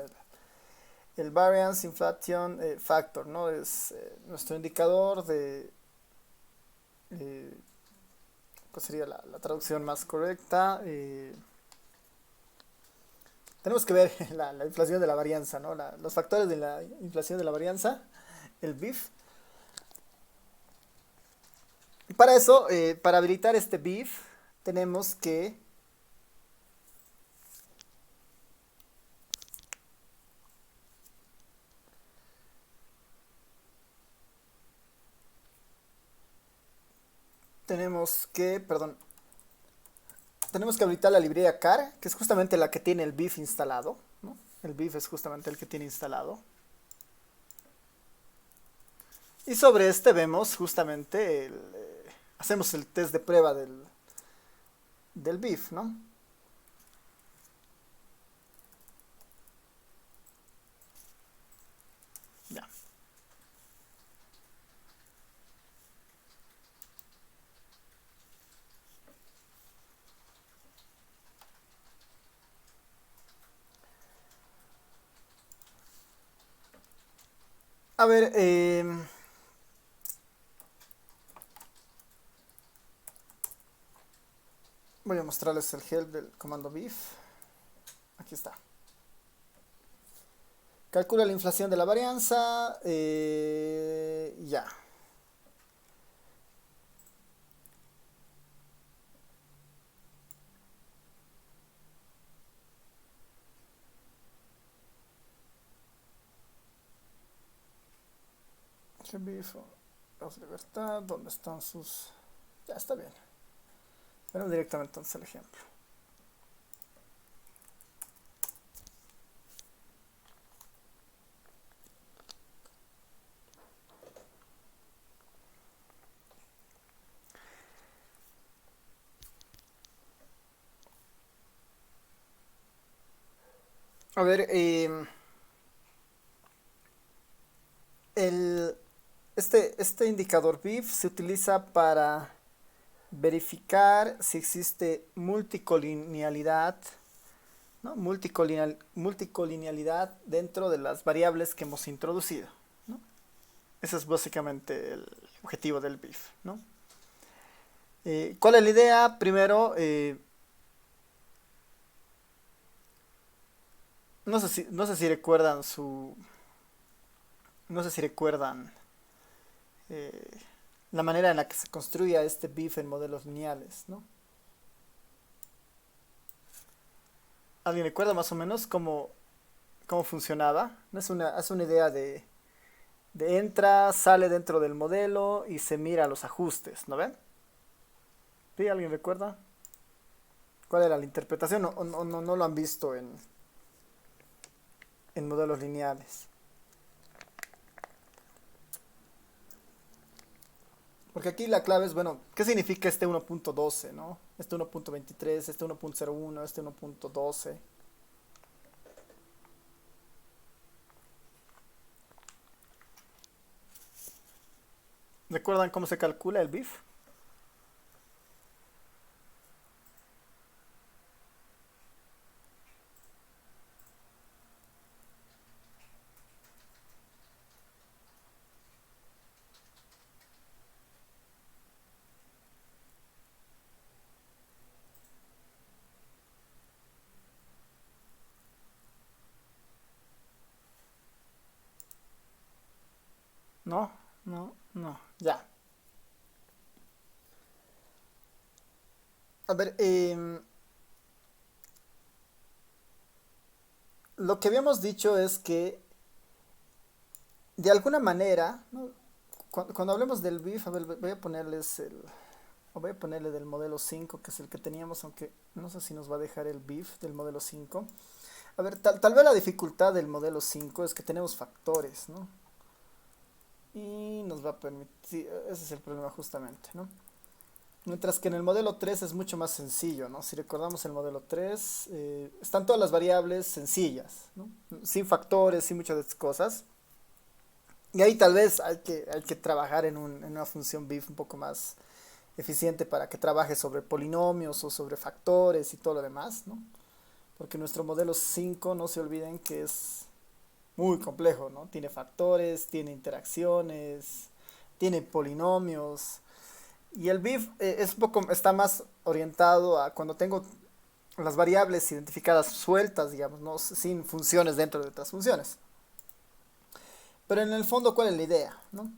El variance inflation factor, ¿no? Es nuestro indicador eh, ¿cuál sería la traducción más correcta? Tenemos que ver la inflación de la varianza, ¿no? Los factores de la inflación de la varianza, el BIF. Y para eso, para habilitar este BIF, tenemos que perdón, tenemos que habilitar la librería car, que es justamente la que tiene el BIF instalado, ¿no? El BIF es justamente el que tiene instalado. Y sobre este vemos justamente, hacemos el test de prueba del BIF, ¿no? Ya. A ver, voy a mostrarles el help del comando BIF. Aquí está. Calcula la inflación de la varianza. Ya. BIF, la libertad, ¿dónde están sus...? Ya está bien. Veremos directamente entonces el ejemplo. A ver, el, este indicador BIF se utiliza para verificar si existe multicolinealidad, ¿no? Multicolinealidad dentro de las variables que hemos introducido, ¿no? Ese es básicamente el objetivo del BIF, ¿no? ¿Cuál es la idea? Primero, no sé si recuerdan no sé si recuerdan eh, la manera en la que se construía este BIF en modelos lineales, ¿no? ¿Alguien recuerda más o menos cómo funcionaba? ¿No? Es una idea de entra, sale dentro del modelo y se mira los ajustes, ¿no ven? ¿Sí? ¿Alguien recuerda? ¿Cuál era la interpretación? No lo han visto en modelos lineales. Porque aquí la clave es, bueno, ¿qué significa este 1.12, no? Este 1.23, este 1.01, este 1.12. ¿Recuerdan cómo se calcula el BIF? No, no. Ya. A ver, lo que habíamos dicho es que de alguna manera, ¿no? Cuando hablemos del BIF, a ver, voy a ponerles o voy a ponerle del modelo 5 que es el que teníamos, aunque no sé si nos va a dejar el BIF del modelo 5. A ver, tal vez la dificultad del modelo 5 es que tenemos factores, ¿no? Y nos va a permitir, ese es el problema justamente, ¿no? Mientras que en el modelo 3 es mucho más sencillo, ¿no? Si recordamos el modelo 3, están todas las variables sencillas, ¿no? Sin factores, sin muchas de estas cosas. Y ahí tal vez hay que trabajar en una función BIF un poco más eficiente para que trabaje sobre polinomios o sobre factores y todo lo demás, ¿no? Porque nuestro modelo 5 no se olviden que es muy complejo, ¿no? Tiene factores, tiene interacciones, tiene polinomios. Y el BIF es un poco, está más orientado a cuando tengo las variables identificadas sueltas, digamos, ¿no? Sin funciones dentro de otras funciones. Pero en el fondo, ¿cuál es la idea, no?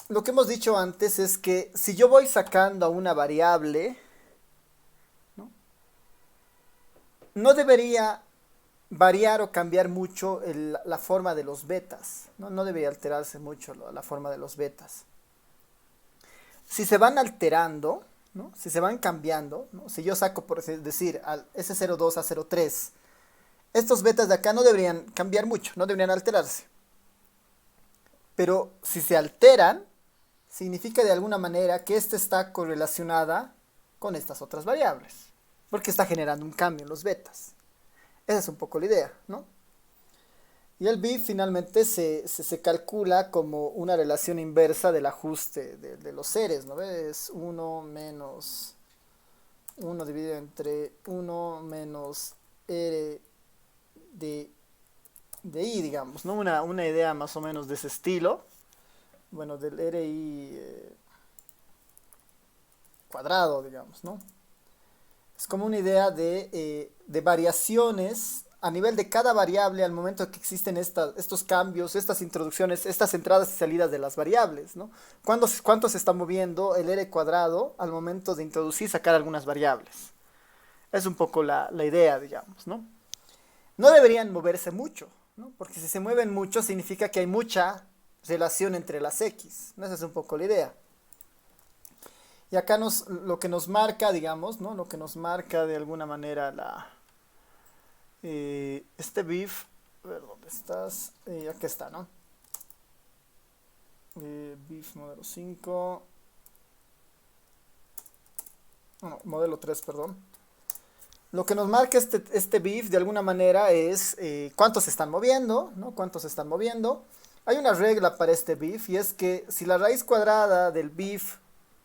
Lo que hemos dicho antes es que si yo voy sacando a una variable, ¿no? No debería variar o cambiar mucho la forma de los betas, ¿no? No debería alterarse mucho la forma de los betas. Si se van alterando, ¿no? Si se van cambiando, ¿no? Si yo saco, por decir, al S02 a 03, estos betas de acá no deberían cambiar mucho, no deberían alterarse. Pero si se alteran, significa de alguna manera que esta está correlacionada con estas otras variables, porque está generando un cambio en los betas. Esa es un poco la idea, ¿no? Y el BIF finalmente se calcula como una relación inversa del ajuste de los seres, ¿no ves? 1 menos 1 dividido entre 1 menos R de I, digamos, ¿no? Una idea más o menos de ese estilo. Bueno, del RI cuadrado, digamos, ¿no? Es como una idea de variaciones a nivel de cada variable al momento que existen estos cambios, estas introducciones, estas entradas y salidas de las variables, ¿no? ¿Cuánto se está moviendo el R cuadrado al momento de introducir y sacar algunas variables? Es un poco la idea, digamos, ¿no? No deberían moverse mucho, ¿no? Porque si se mueven mucho significa que hay mucha relación entre las X, ¿no? Esa es un poco la idea. Y acá lo que nos marca, digamos, ¿no? Lo que nos marca de alguna manera este BIF, a ver, ¿dónde estás? Aquí está, ¿no? BIF modelo 5, no, modelo 3, perdón. Lo que nos marca este BIF de alguna manera es cuántos se están moviendo, ¿no? Cuántos se están moviendo. Hay una regla para este BIF y es que si la raíz cuadrada del BIF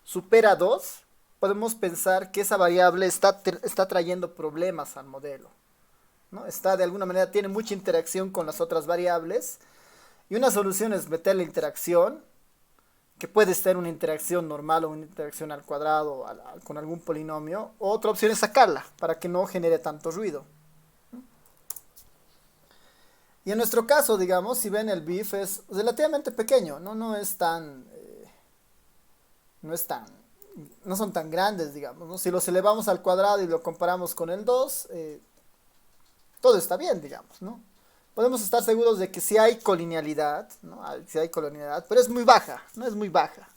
supera 2, podemos pensar que esa variable está trayendo problemas al modelo, ¿no? Está de alguna manera, tiene mucha interacción con las otras variables y una solución es meter la interacción, que puede ser una interacción normal o una interacción al cuadrado con algún polinomio. Otra opción es sacarla para que no genere tanto ruido. Y en nuestro caso, digamos, si ven el BIF es relativamente pequeño, ¿no? No es tan, no son tan grandes, digamos, ¿no? Si los elevamos al cuadrado y lo comparamos con el 2 todo está bien, digamos, ¿no? Podemos estar seguros de que sí hay colinealidad, ¿no? Sí hay colinealidad, pero es muy baja, no es muy baja.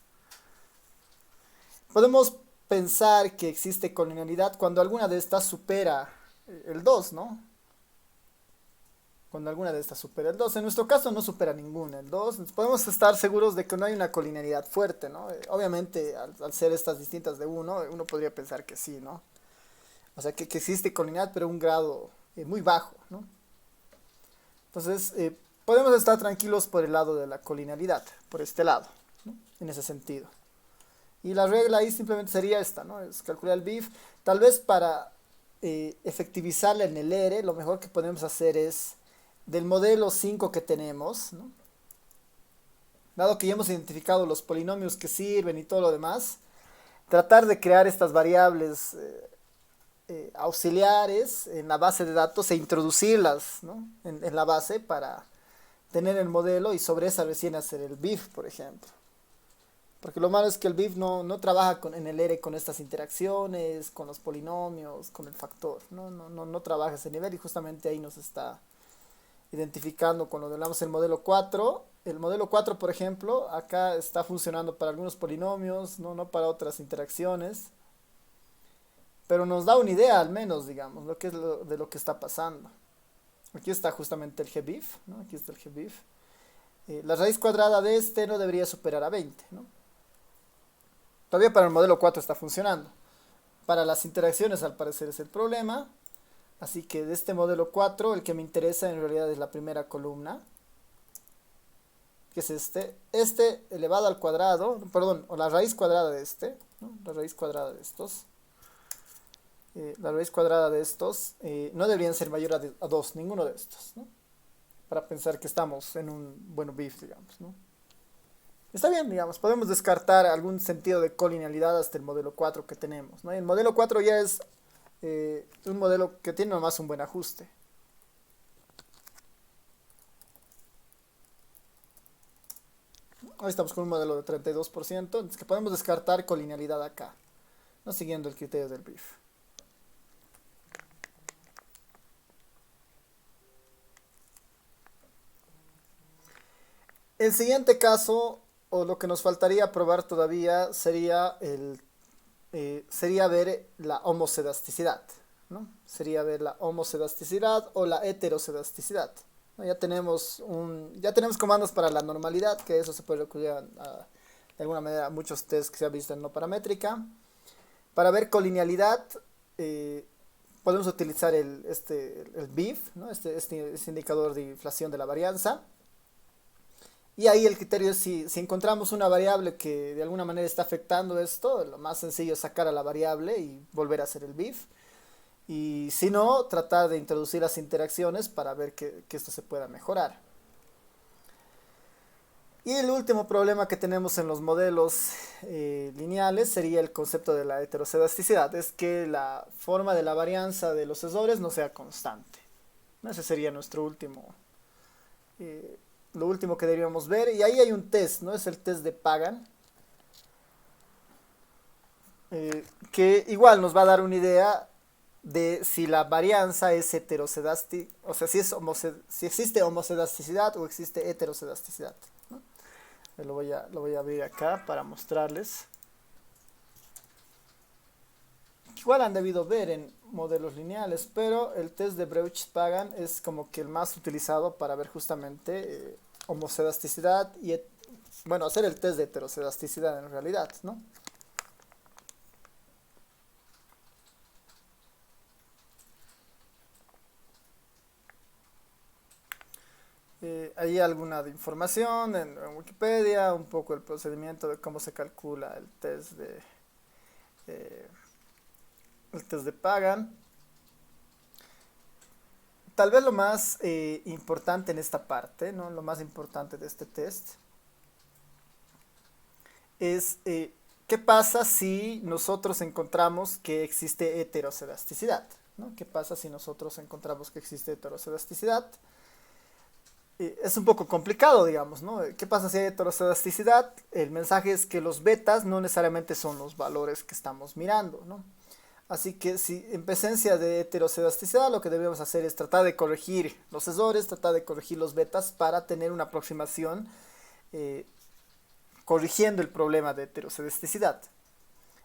Podemos pensar que existe colinealidad cuando alguna de estas supera el 2, ¿no? Cuando alguna de estas supera el 2. En nuestro caso no supera ninguna, el 2. Podemos estar seguros de que no hay una colinealidad fuerte, ¿no? Obviamente, al ser estas distintas de uno podría pensar que sí, ¿no? O sea, que existe colinealidad, pero un grado muy bajo, ¿no? Entonces, podemos estar tranquilos por el lado de la colinealidad, por este lado, ¿no? En ese sentido. Y la regla ahí simplemente sería esta, ¿no? Es calcular el BIF. Tal vez para efectivizarla en el ERE, lo mejor que podemos hacer es del modelo 5 que tenemos, ¿no? Dado que ya hemos identificado los polinomios que sirven y todo lo demás, tratar de crear estas variables auxiliares en la base de datos e introducirlas, ¿no? En la base para tener el modelo y sobre esa recién hacer el BIF, por ejemplo. Porque lo malo es que el BIF no trabaja en el ERE con estas interacciones, con los polinomios, con el factor. No trabaja ese nivel y justamente ahí nos está identificando cuando hablamos del modelo 4. El modelo 4, por ejemplo, acá está funcionando para algunos polinomios, no para otras interacciones. Pero nos da una idea al menos, digamos, lo que es de lo que está pasando. Aquí está justamente el GBIF, ¿no? Aquí está el GBIF. La raíz cuadrada de este no debería superar a 20, ¿no? Todavía para el modelo 4 está funcionando. Para las interacciones al parecer es el problema. Así que de este modelo 4 el que me interesa en realidad es la primera columna. Que es este. Este elevado al cuadrado, perdón, o la raíz cuadrada de este, ¿no? La raíz cuadrada de estos. La raíz cuadrada de estos no deberían ser mayor a 2, ninguno de estos, ¿no? Para pensar que estamos en un buen BIF, digamos, ¿no? Está bien, digamos, podemos descartar algún sentido de colinealidad hasta el modelo 4 que tenemos, ¿no? Y el modelo 4 ya es un modelo que tiene nomás un buen ajuste. Hoy estamos con un modelo de 32%, entonces que podemos descartar colinealidad acá, no siguiendo el criterio del BIF. El siguiente caso, o lo que nos faltaría probar todavía, sería ver la homocedasticidad, ¿no? Sería ver la homocedasticidad o la heterocedasticidad, ¿no? Ya tenemos comandos para la normalidad, que eso se puede recurrir de alguna manera a muchos tests que se han visto en no paramétrica. Para ver colinealidad, podemos utilizar el BIF, ¿no? Este indicador de inflación de la varianza. Y ahí el criterio es si encontramos una variable que de alguna manera está afectando esto, lo más sencillo es sacar a la variable y volver a hacer el BIF. Y si no, tratar de introducir las interacciones para ver que esto se pueda mejorar. Y el último problema que tenemos en los modelos lineales sería el concepto de la heterocedasticidad. Es que la forma de la varianza de los sesores no sea constante. Ese sería lo último que deberíamos ver. Y ahí hay un test, ¿no? Es el test de Pagan. Que igual nos va a dar una idea de si la varianza es heterocedáctica, o sea, si existe homocedasticidad o existe heterocedasticidad, ¿no? Lo voy a abrir acá para mostrarles. Igual han debido ver en modelos lineales, pero el test de Breuch-Pagan es como que el más utilizado para ver justamente homocedasticidad y, bueno, hacer el test de heterocedasticidad en realidad, ¿no? Hay alguna de información en Wikipedia, un poco el procedimiento de cómo se calcula eh, el test de Pagan. Tal vez lo más importante en esta parte, ¿no? Lo más importante de este test es qué pasa si nosotros encontramos que existe heterocedasticidad, ¿no? ¿Qué pasa si nosotros encontramos que existe heterocedasticidad? es un poco complicado, digamos, ¿no? ¿Qué pasa si hay heterocedasticidad? El mensaje es que los betas no necesariamente son los valores que estamos mirando, ¿no? Así que si en presencia de heterocedasticidad lo que debemos hacer es tratar de corregir los errores, tratar de corregir los betas para tener una aproximación eh, corrigiendo el problema de heterocedasticidad.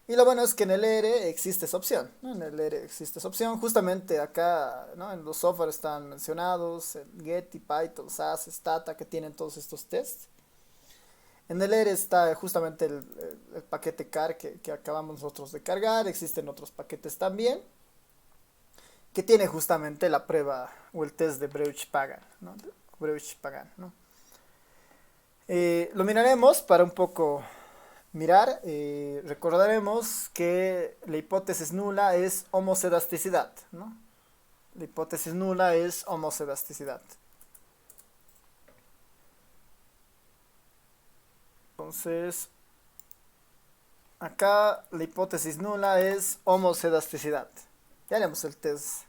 Y lo bueno es que en el ERE existe esa opción, ¿no? En el ERE existe esa opción, justamente acá, ¿no? En los software están mencionados, el Getty, Python, SAS, Stata, que tienen todos estos tests. En el ERE está justamente el paquete CAR que acabamos nosotros de cargar, existen otros paquetes también, que tiene justamente la prueba o el test de Breuch-Pagan, ¿no? Breuch-Pagan, ¿no? Lo miraremos para un poco mirar, recordaremos que la hipótesis nula es homocedasticidad, ¿no? La hipótesis nula es homocedasticidad. Entonces, acá la hipótesis nula es homocedasticidad. Ya haremos el test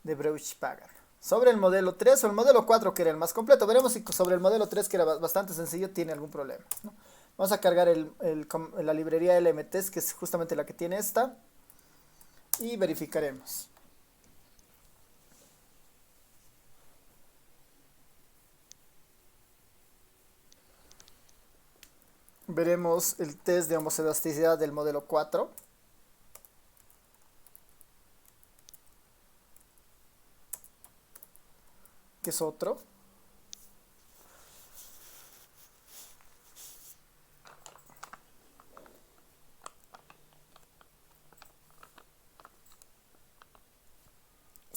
de Breuch-Pagan. Sobre el modelo 3 o el modelo 4 que era el más completo, veremos si sobre el modelo 3 que era bastante sencillo tiene algún problema, ¿no? Vamos a cargar la librería LMTest, que es justamente la que tiene esta, y verificaremos. Veremos el test de homocedasticidad del modelo 4. Que es otro.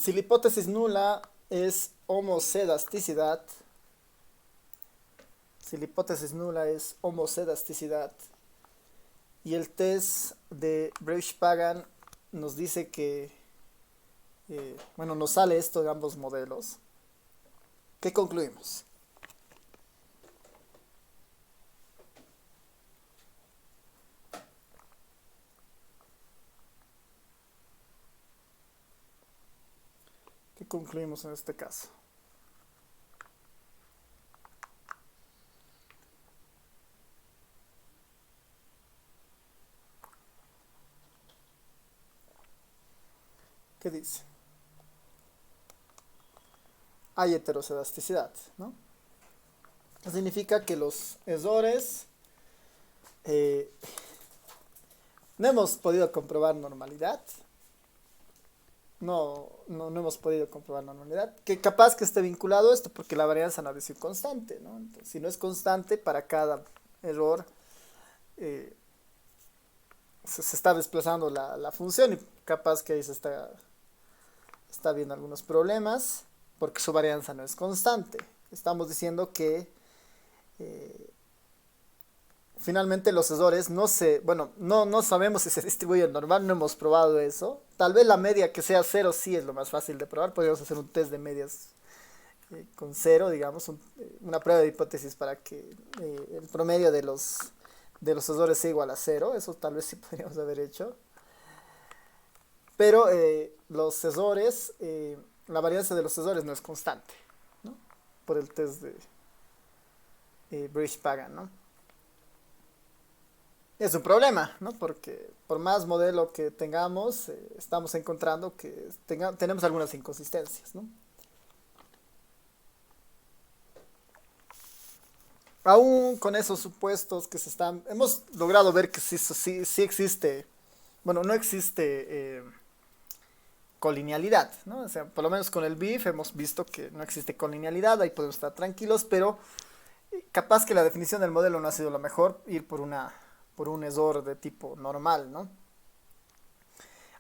Si la hipótesis nula es homocedasticidad, y el test de Breuch-Pagan nos dice que, bueno, nos sale esto de ambos modelos, ¿qué concluimos? ¿Qué concluimos en este caso? ¿Qué dice? Hay heterocedasticidad, ¿no? Eso significa que los errores no hemos podido comprobar normalidad. No hemos podido comprobar normalidad. Que capaz que esté vinculado a esto porque la varianza no ha sido constante, ¿no? Entonces, si no es constante, para cada error eh, se está desplazando la función y capaz que ahí está viendo algunos problemas porque su varianza no es constante. Estamos diciendo que eh, finalmente los errores bueno, no sabemos si se distribuyen normal, no hemos probado eso. Tal vez la media que sea cero sí es lo más fácil de probar. Podríamos hacer un test de medias con cero, digamos, una prueba de hipótesis para que el promedio de los errores sea igual a cero. Eso tal vez sí podríamos haber hecho. Pero los errores, la varianza de los errores no es constante, ¿no? Por el test de Breuch-Pagan, ¿no? Es un problema, ¿no? Porque por más modelo que tengamos, estamos encontrando que tenemos algunas inconsistencias, ¿no? Aún con esos supuestos que hemos logrado ver que sí existe, bueno, no existe colinealidad, ¿no? O sea, por lo menos con el BIF hemos visto que no existe colinealidad, ahí podemos estar tranquilos, pero capaz que la definición del modelo no ha sido la mejor, ir por un error de tipo normal, ¿no?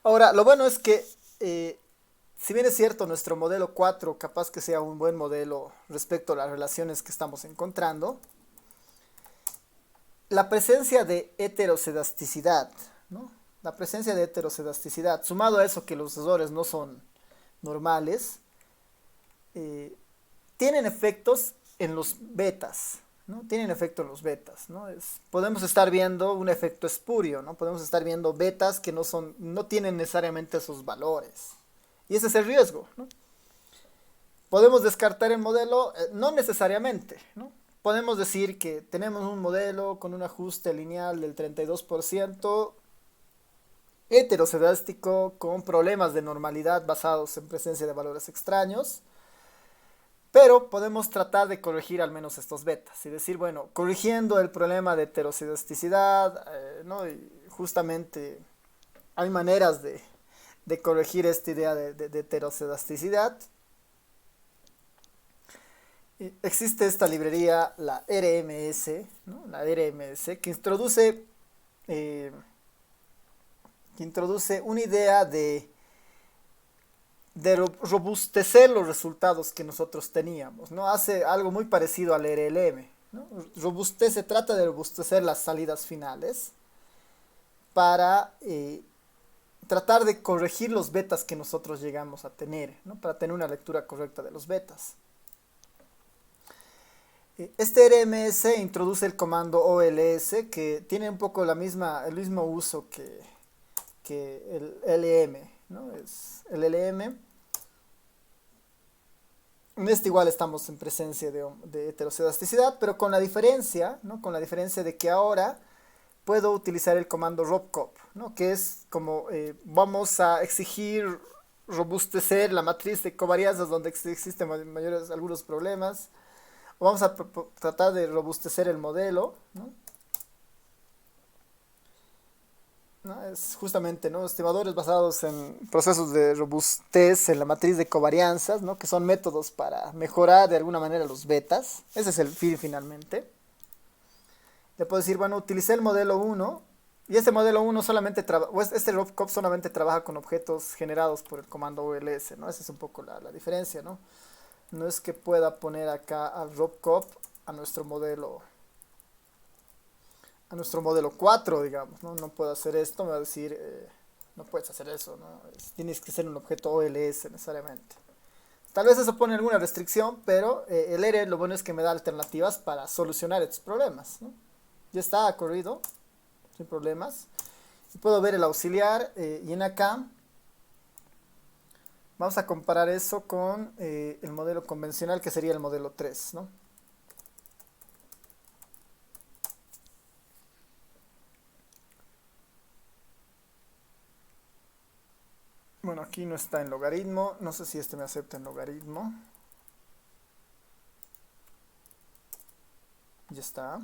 Ahora, lo bueno es que, si bien es cierto, nuestro modelo 4 capaz que sea un buen modelo respecto a las relaciones que estamos encontrando, la presencia de heterocedasticidad, ¿no? La presencia de heterocedasticidad, sumado a eso que los errores no son normales, eh, tienen efectos en los betas, ¿no? Tienen efecto en los betas, ¿no? Podemos estar viendo un efecto espurio, ¿no? Podemos estar viendo betas que no tienen necesariamente esos valores. Y ese es el riesgo, ¿no? ¿Podemos descartar el modelo? No necesariamente, ¿no? Podemos decir que tenemos un modelo con un ajuste lineal del 32%, heterocedástico, con problemas de normalidad basados en presencia de valores extraños, pero podemos tratar de corregir al menos estos betas y decir, bueno, corrigiendo el problema de heterocedasticidad, ¿no? Y justamente hay maneras de corregir esta idea de heterocedasticidad. Y existe esta librería, la RMS, ¿no? La RMS, eh, que introduce una idea de robustecer los resultados que nosotros teníamos, ¿no? Hace algo muy parecido al RLM, ¿no? Trata de robustecer las salidas finales para tratar de corregir los betas que nosotros llegamos a tener, ¿no? Para tener una lectura correcta de los betas. Este RMS introduce el comando OLS que tiene un poco el mismo uso que el LM, ¿no? Es el LM. En este igual estamos en presencia de heterocedasticidad, pero con la diferencia, ¿no? Con la diferencia de que ahora puedo utilizar el comando robcop, ¿no? Que es como vamos a exigir robustecer la matriz de covarianzas donde existen algunos problemas. Vamos a tratar de robustecer el modelo, ¿no? ¿No? Es justamente, ¿no? Estimadores basados en procesos de robustez en la matriz de covarianzas, ¿no? Que son métodos para mejorar de alguna manera los betas. Ese es el fin finalmente. Le puedo decir, bueno, utilicé el modelo 1 y este modelo 1 solamente trabaja, este RobCop solamente trabaja con objetos generados por el comando OLS, ¿no? Esa es un poco la diferencia, ¿no? No es que pueda poner acá al RobCop a nuestro modelo 4, digamos, ¿no? No puedo hacer esto, me va a decir, no puedes hacer eso, ¿no? Tienes que ser un objeto OLS necesariamente. Tal vez eso pone alguna restricción, pero el R lo bueno es que me da alternativas para solucionar estos problemas, ¿no? Ya está corrido, sin problemas. Y puedo ver el auxiliar y en acá vamos a comparar eso con el modelo convencional que sería el modelo 3, ¿no? Bueno, aquí no está en logaritmo. No sé si este me acepta en logaritmo. Ya está.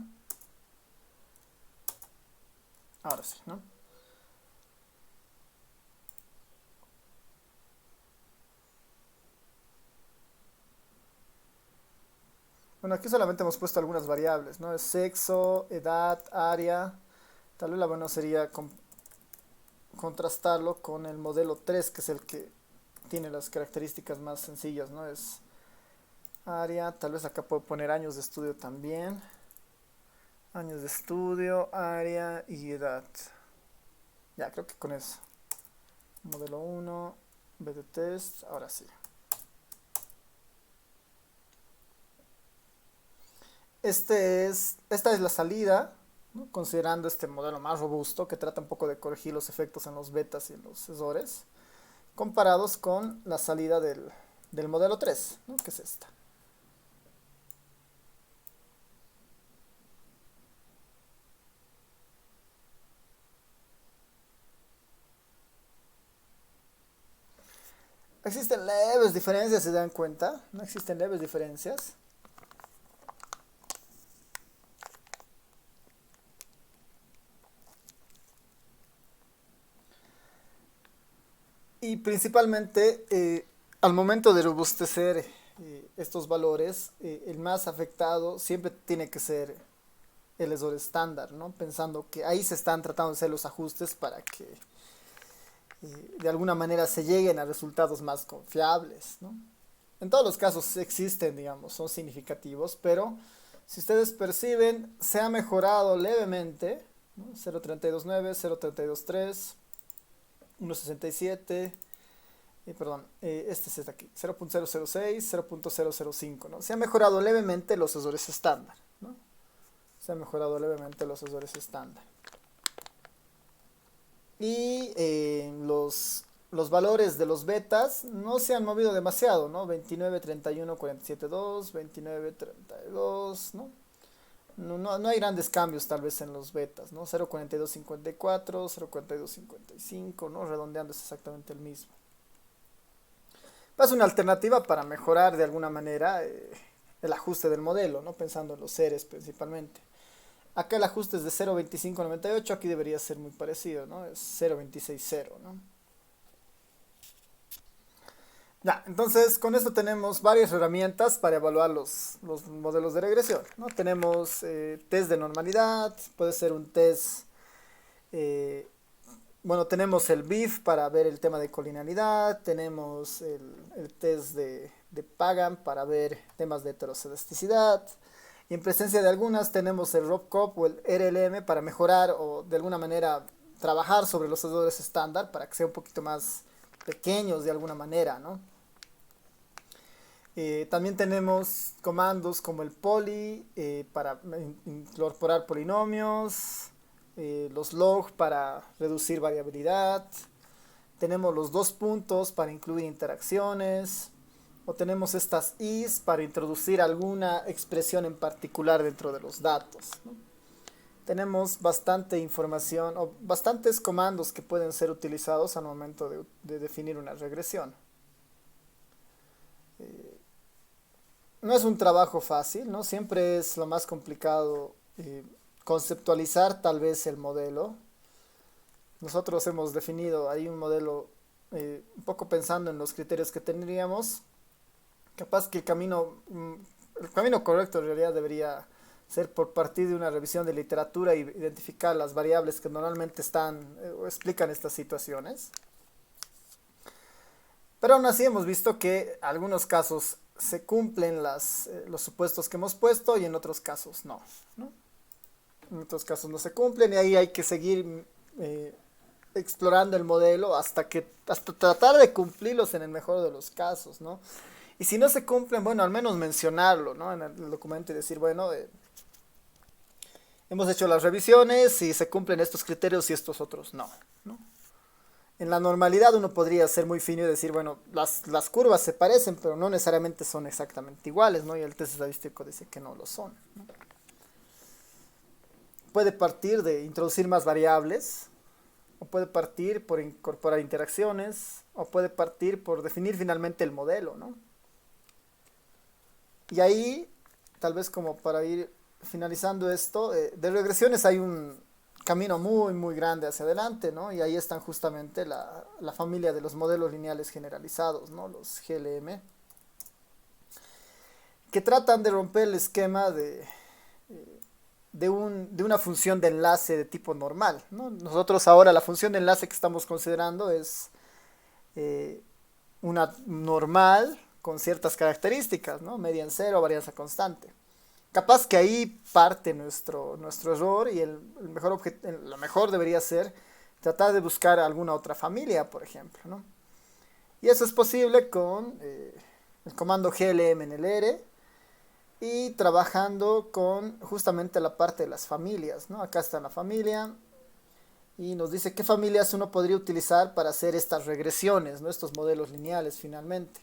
Ahora sí, ¿no? Bueno, aquí solamente hemos puesto algunas variables, ¿no? Es sexo, edad, área. Tal vez la buena sería contrastarlo con el modelo 3, que es el que tiene las características más sencillas, ¿no? Es área, tal vez acá puedo poner años de estudio también. Años de estudio, área y edad. Ya, creo que con eso. Modelo 1, beta test, ahora sí. Esta es la salida, ¿no? Considerando este modelo más robusto que trata un poco de corregir los efectos en los betas y en los sesores, comparados con la salida del modelo 3, ¿no? Que es esta. Existen leves diferencias, si se dan cuenta, no existen leves diferencias. Y principalmente al momento de robustecer estos valores, el más afectado siempre tiene que ser el ESOR estándar, ¿no? Pensando que ahí se están tratando de hacer los ajustes para que de alguna manera se lleguen a resultados más confiables, ¿no? En todos los casos existen, digamos, son significativos, pero si ustedes perciben, se ha mejorado levemente, ¿no? 0.329, 0.323, 1.67, perdón, este es este aquí, 0.006, 0.005, ¿no? Se han mejorado levemente los sensores estándar, ¿no? Se han mejorado levemente los sensores estándar. Y los valores de los betas no se han movido demasiado, ¿no? 29, 31, 47, 2, 29, 32, ¿no? No hay grandes cambios tal vez en los betas, ¿no? 0,42, 54, 0,42, 55, ¿no? Redondeando es exactamente el mismo. Es una alternativa para mejorar de alguna manera el ajuste del modelo, ¿no? Pensando en los seres principalmente. Acá el ajuste es de 0,2598, aquí debería ser muy parecido, ¿no? Es 0,260, ¿no? Ya, entonces con esto tenemos varias herramientas para evaluar los modelos de regresión, ¿no? Tenemos test de normalidad, puede ser un test, eh, bueno, tenemos el BIF para ver el tema de colinealidad, tenemos el test de Pagan para ver temas de heterocedisticidad, y en presencia de algunas tenemos el ROBCOP o el RLM para mejorar o de alguna manera trabajar sobre los errores estándar para que sean un poquito más pequeños de alguna manera, ¿no? También tenemos comandos como el poly para incorporar polinomios, los log para reducir variabilidad, tenemos los dos puntos para incluir interacciones, o tenemos estas is para introducir alguna expresión en particular dentro de los datos, ¿no? Tenemos bastante información o bastantes comandos que pueden ser utilizados al momento de definir una regresión. No es un trabajo fácil, ¿no? Siempre es lo más complicado conceptualizar tal vez el modelo. Nosotros hemos definido ahí un modelo un poco pensando en los criterios que tendríamos. Capaz que el camino correcto en realidad debería ser por partir de una revisión de literatura y identificar las variables que normalmente están o explican estas situaciones. Pero aún así hemos visto que en algunos casos se cumplen los supuestos que hemos puesto y en otros casos no, ¿no? En otros casos no se cumplen y ahí hay que seguir explorando el modelo hasta tratar de cumplirlos en el mejor de los casos, ¿no? Y si no se cumplen, bueno, al menos mencionarlo, ¿no? En el documento y decir, bueno, hemos hecho las revisiones y se cumplen estos criterios y estos otros no, ¿no? En la normalidad uno podría ser muy fino y decir, bueno, las curvas se parecen, pero no necesariamente son exactamente iguales, ¿no? Y el test estadístico dice que no lo son, ¿no? Puede partir de introducir más variables, o puede partir por incorporar interacciones, o puede partir por definir finalmente el modelo, ¿no? Y ahí, tal vez como para ir finalizando esto, de regresiones hay un camino muy, muy grande hacia adelante, ¿no? Y ahí están justamente la familia de los modelos lineales generalizados, ¿no? Los GLM, que tratan de romper el esquema de una función de enlace de tipo normal, ¿no? Nosotros ahora la función de enlace que estamos considerando es una normal con ciertas características, ¿no? Media en cero, varianza constante. Capaz que ahí parte nuestro error y lo mejor debería ser tratar de buscar alguna otra familia, por ejemplo, ¿no? Y eso es posible con el comando glm en el R y trabajando con justamente la parte de las familias, ¿no? Acá está la familia y nos dice qué familias uno podría utilizar para hacer estas regresiones, ¿no? Estos modelos lineales finalmente.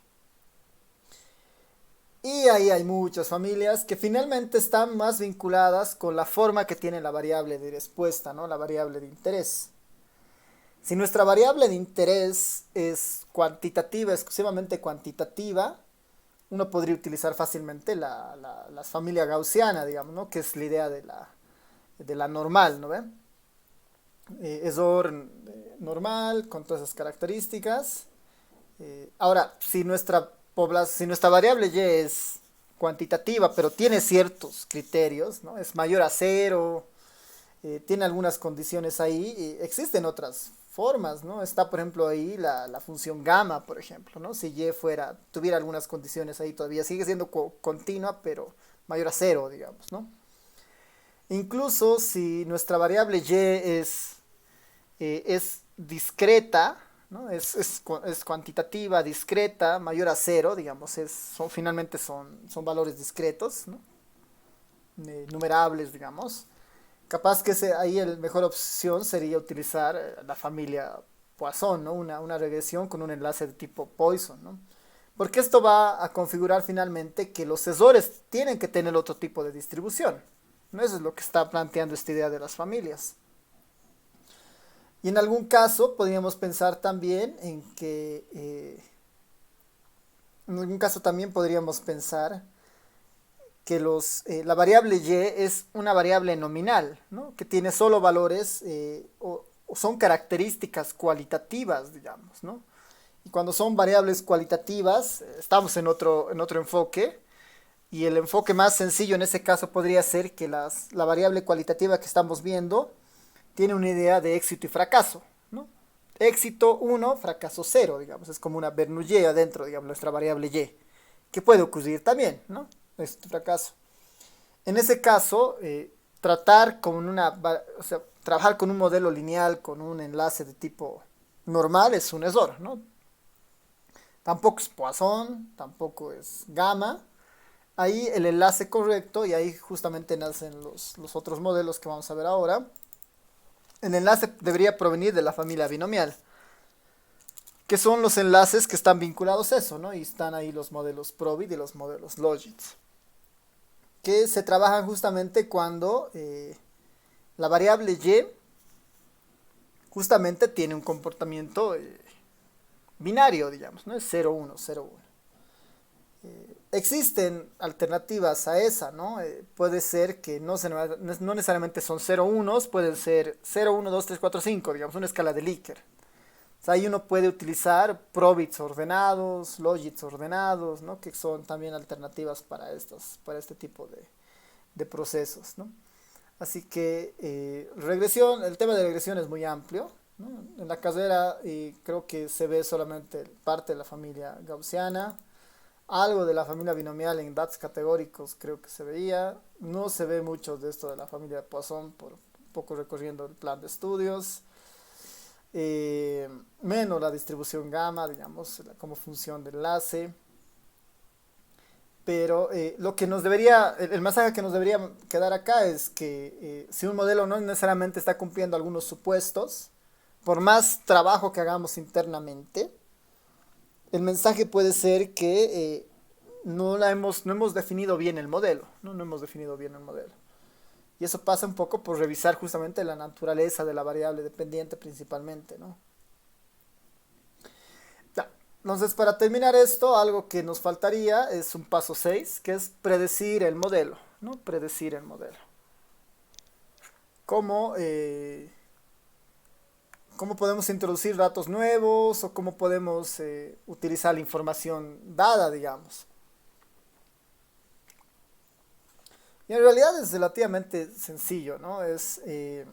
Y ahí hay muchas familias que finalmente están más vinculadas con la forma que tiene la variable de respuesta, ¿no? La variable de interés. Si nuestra variable de interés es cuantitativa, exclusivamente cuantitativa, uno podría utilizar fácilmente la familia gaussiana, digamos, ¿no? Que es la idea de la normal, ¿no ven? Es normal con todas esas características. Ahora, si nuestra variable y es cuantitativa, pero tiene ciertos criterios, ¿no? Es mayor a cero, tiene algunas condiciones ahí, y existen otras formas, ¿no? Está, por ejemplo, ahí la función gamma, por ejemplo, ¿no? Si y tuviera algunas condiciones ahí todavía, sigue siendo continua, pero mayor a cero, digamos, ¿no? Incluso si nuestra variable y es discreta, ¿no? Es cuantitativa, discreta, mayor a cero, digamos, finalmente son valores discretos, ¿no? Numerables, digamos. Capaz que ahí la mejor opción sería utilizar la familia Poisson, ¿no? Una regresión con un enlace de tipo Poisson, ¿no? Porque esto va a configurar finalmente que los sesores tienen que tener otro tipo de distribución, ¿no? Eso es lo que está planteando esta idea de las familias. Y en algún caso podríamos pensar también en que, en algún caso también podríamos pensar que la variable y es una variable nominal, ¿no? Que tiene solo valores o son características cualitativas, digamos, ¿no? Y cuando son variables cualitativas, estamos en otro enfoque, y el enfoque más sencillo en ese caso podría ser que la variable cualitativa que estamos viendo tiene una idea de éxito y fracaso, ¿no? Éxito 1, fracaso 0, digamos, es como una Bernoulli adentro, digamos, nuestra variable y, que puede ocurrir también, ¿no? Éxito y fracaso. En ese caso, o sea, trabajar con un modelo lineal, con un enlace de tipo normal es un error, ¿no? Tampoco es Poisson, tampoco es gamma. Ahí el enlace correcto, y ahí justamente nacen los otros modelos que vamos a ver ahora. El enlace debería provenir de la familia binomial, que son los enlaces que están vinculados a eso, ¿no? Y están ahí los modelos Probit y los modelos Logit, que se trabajan justamente cuando la variable y justamente tiene un comportamiento binario, digamos, ¿no? Es 0, 1, 0, 1. Existen alternativas a esa, ¿no? Puede ser que no necesariamente son 0 unos, pueden ser 0, 1, 2, 3, 4, 5, digamos, una escala de Likert. O sea, ahí uno puede utilizar probits ordenados, logits ordenados, ¿no? Que son también alternativas para este tipo de procesos, ¿no? Así que el tema de regresión es muy amplio, ¿no? En la carrera creo que se ve solamente parte de la familia gaussiana, algo de la familia binomial en datos categóricos creo que se veía, no se ve mucho de esto de la familia de Poisson por un poco recorriendo el plan de estudios, menos la distribución gamma, digamos, como función de enlace. Pero lo que el mensaje que nos debería quedar acá es que si un modelo no necesariamente está cumpliendo algunos supuestos, por más trabajo que hagamos internamente, el mensaje puede ser que no hemos definido bien el modelo, ¿no? No hemos definido bien el modelo. Y eso pasa un poco por revisar justamente la naturaleza de la variable dependiente principalmente, ¿no? Ya. Entonces, para terminar esto, algo que nos faltaría es un paso 6, que es predecir el modelo, ¿no? Predecir el modelo. ¿Cómo, cómo podemos introducir datos nuevos o cómo podemos utilizar la información dada, digamos? Y en realidad es relativamente sencillo, ¿no? En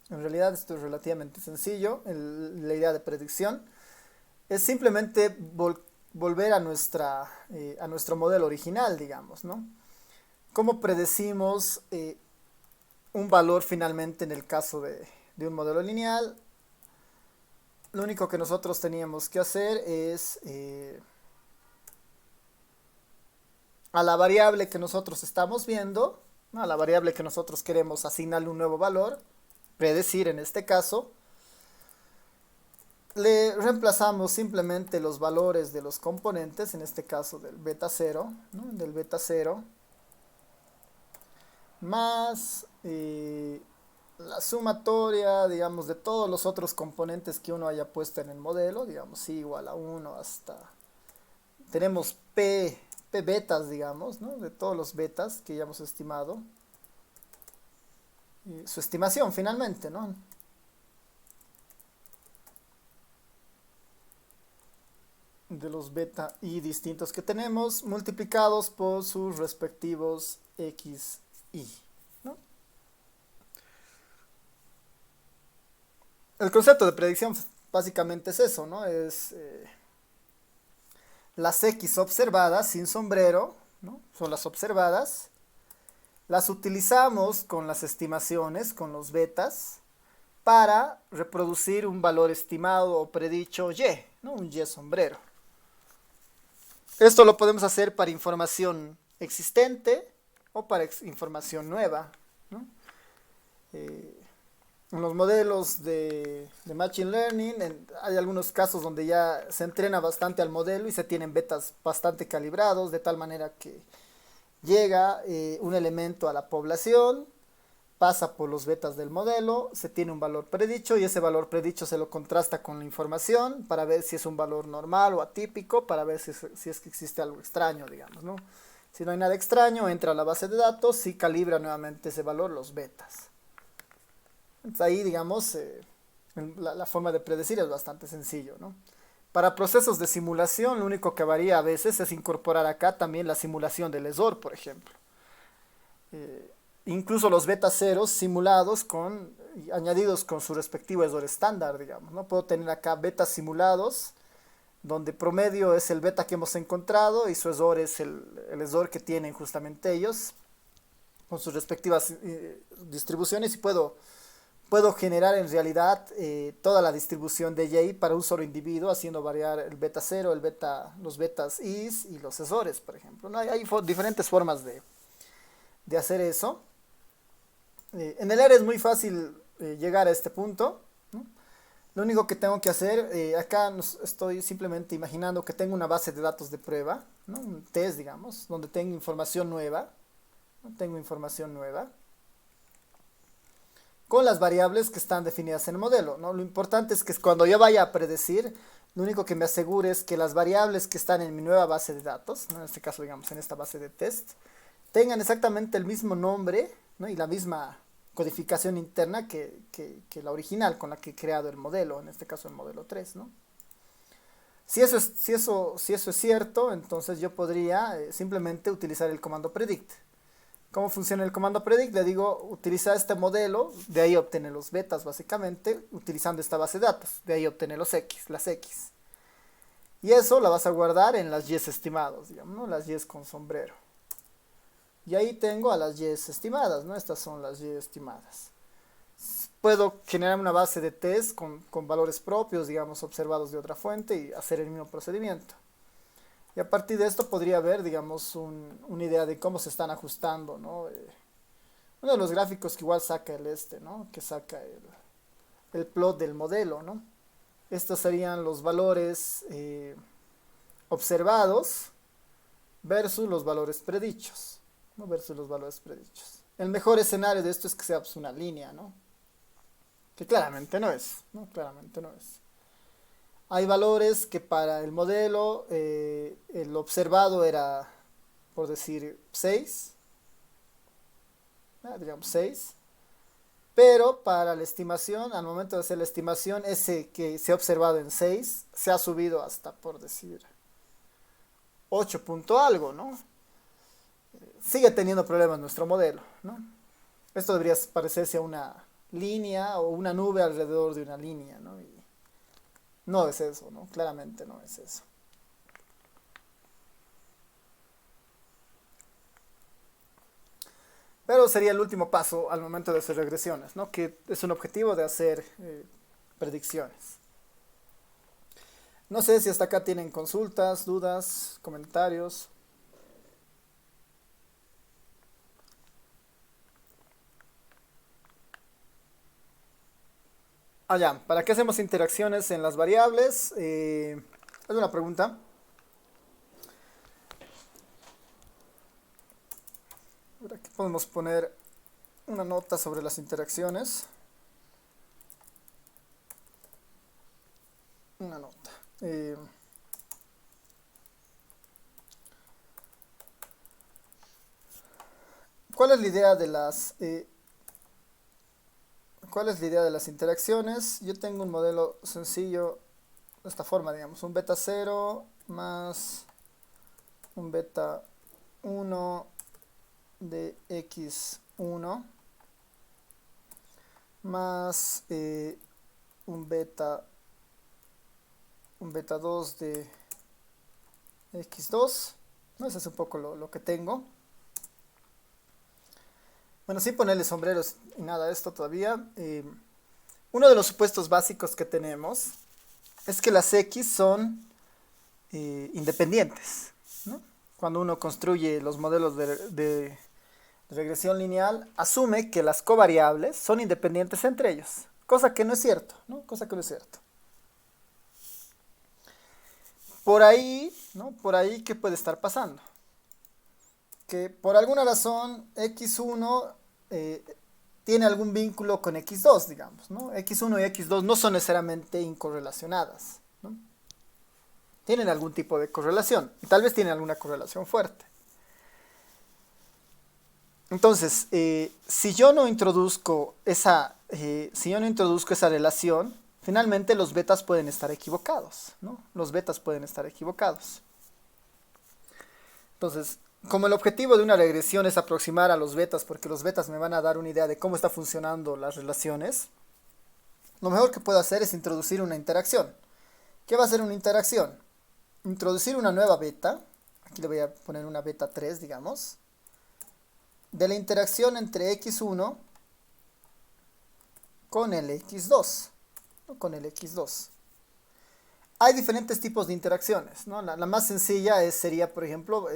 realidad esto es relativamente sencillo, la idea de predicción. Es simplemente volver a nuestro modelo original, digamos, ¿no? ¿Cómo predecimos un valor finalmente en el caso de un modelo lineal? Lo único que nosotros teníamos que hacer es a la variable que nosotros estamos viendo, ¿no? A la variable que nosotros queremos asignarle un nuevo valor, predecir en este caso, le reemplazamos simplemente los valores de los componentes, en este caso del beta 0, ¿no? Del beta 0, más la sumatoria, digamos, de todos los otros componentes que uno haya puesto en el modelo, digamos, i igual a 1 hasta, tenemos p betas, digamos, ¿no? De todos los betas que ya hemos estimado, y su estimación finalmente, ¿no? De los beta y distintos que tenemos multiplicados por sus respectivos x, y, ¿no? El concepto de predicción básicamente es eso, ¿no? Es las x observadas sin sombrero, ¿no? Son las observadas, las utilizamos con las estimaciones, con los betas, para reproducir un valor estimado o predicho y, ¿no? Un y sombrero. Esto lo podemos hacer para información existente o para información nueva, ¿no? En los modelos de Machine Learning hay algunos casos donde ya se entrena bastante al modelo y se tienen betas bastante calibrados, de tal manera que llega un elemento a la población, pasa por los betas del modelo, se tiene un valor predicho y ese valor predicho se lo contrasta con la información para ver si es un valor normal o atípico, para ver si es que existe algo extraño, digamos, ¿no? Si no hay nada extraño, entra a la base de datos y calibra nuevamente ese valor, los betas. Entonces ahí, digamos, la forma de predecir es bastante sencillo, ¿no? Para procesos de simulación, lo único que varía a veces es incorporar acá también la simulación del ESOR, por ejemplo. Incluso los beta ceros simulados añadidos con su respectivo ESOR estándar, digamos, ¿no? Puedo tener acá betas simulados, donde promedio es el beta que hemos encontrado y su ESOR es el ESOR que tienen justamente ellos, con sus respectivas distribuciones, y puedo generar en realidad toda la distribución de J para un solo individuo, haciendo variar el beta 0, los betas is y los ESORes, por ejemplo, ¿no? Hay diferentes formas de hacer eso. En el R es muy fácil llegar a este punto, ¿no? Lo único que tengo que hacer, acá estoy simplemente imaginando que tengo una base de datos de prueba, ¿no? Un test, digamos, donde tengo información nueva, ¿no? Tengo información nueva con las variables que están definidas en el modelo, ¿no? Lo importante es que cuando yo vaya a predecir, lo único que me asegure es que las variables que están en mi nueva base de datos, ¿no? En este caso, digamos, en esta base de test, tengan exactamente el mismo nombre, ¿no? Y la misma codificación interna que la original con la que he creado el modelo, en este caso el modelo 3, ¿no? Si eso es cierto, entonces yo podría simplemente utilizar el comando predict. ¿Cómo funciona el comando predict? Le digo, utiliza este modelo, de ahí obtiene los betas básicamente, utilizando esta base de datos, de ahí obtiene las X. Y eso la vas a guardar en las Y's estimados, digamos, ¿no? Las Y's con sombrero. Y ahí tengo a las Y's estimadas, ¿no? Estas son las Y estimadas. Puedo generar una base de test con valores propios, digamos, observados de otra fuente y hacer el mismo procedimiento. Y a partir de esto podría haber, digamos, una idea de cómo se están ajustando, ¿no? Uno de los gráficos que igual saca ¿no? Que saca el plot del modelo, ¿no? Estos serían los valores observados versus los valores predichos, ¿no? Versus los valores predichos. El mejor escenario de esto es que sea pues, una línea, ¿no? Que claramente no es, ¿no? Claramente no es. Hay valores que para el modelo el observado era, por decir, 6, digamos 6, pero para la estimación, al momento de hacer la estimación, ese que se ha observado en 6 se ha subido hasta, por decir, 8 punto algo, ¿no? Sigue teniendo problemas nuestro modelo, ¿no? Esto debería parecerse a una línea o una nube alrededor de una línea, ¿no? Y no es eso, ¿no? Claramente no es eso. Pero sería el último paso al momento de hacer regresiones, ¿no? Que es un objetivo de hacer predicciones. No sé si hasta acá tienen consultas, dudas, comentarios. Ya, ¿para qué hacemos interacciones en las variables? Es una pregunta. Aquí podemos poner una nota sobre las interacciones. Una nota. ¿Cuál es la idea de las interacciones? Yo tengo un modelo sencillo de esta forma, digamos, un beta 0 más un beta 1 de x1 más un beta 2 de x2, ¿no? Eso es un poco lo que tengo. Bueno, sin ponerle sombreros y nada a esto todavía, uno de los supuestos básicos que tenemos es que las X son independientes, ¿no? Cuando uno construye los modelos de regresión lineal asume que las covariables son independientes entre ellos, cosa que no es cierto, ¿no? Cosa que no es cierto. Por ahí, ¿no? Por ahí, ¿qué puede estar pasando? Que por alguna razón x1 tiene algún vínculo con x2, digamos, ¿no? x1 y x2 no son necesariamente incorrelacionadas, ¿no? Tienen algún tipo de correlación, y tal vez tienen alguna correlación fuerte. Entonces, si yo no introduzco esa relación, finalmente los betas pueden estar equivocados, ¿no? Los betas pueden estar equivocados. Entonces, como el objetivo de una regresión es aproximar a los betas, porque los betas me van a dar una idea de cómo están funcionando las relaciones, lo mejor que puedo hacer es introducir una interacción. ¿Qué va a ser una interacción? Introducir una nueva beta, aquí le voy a poner una beta 3, digamos, de la interacción entre x1 con el x2, ¿no? Con el x2. Hay diferentes tipos de interacciones, ¿no? La más sencilla sería, por ejemplo,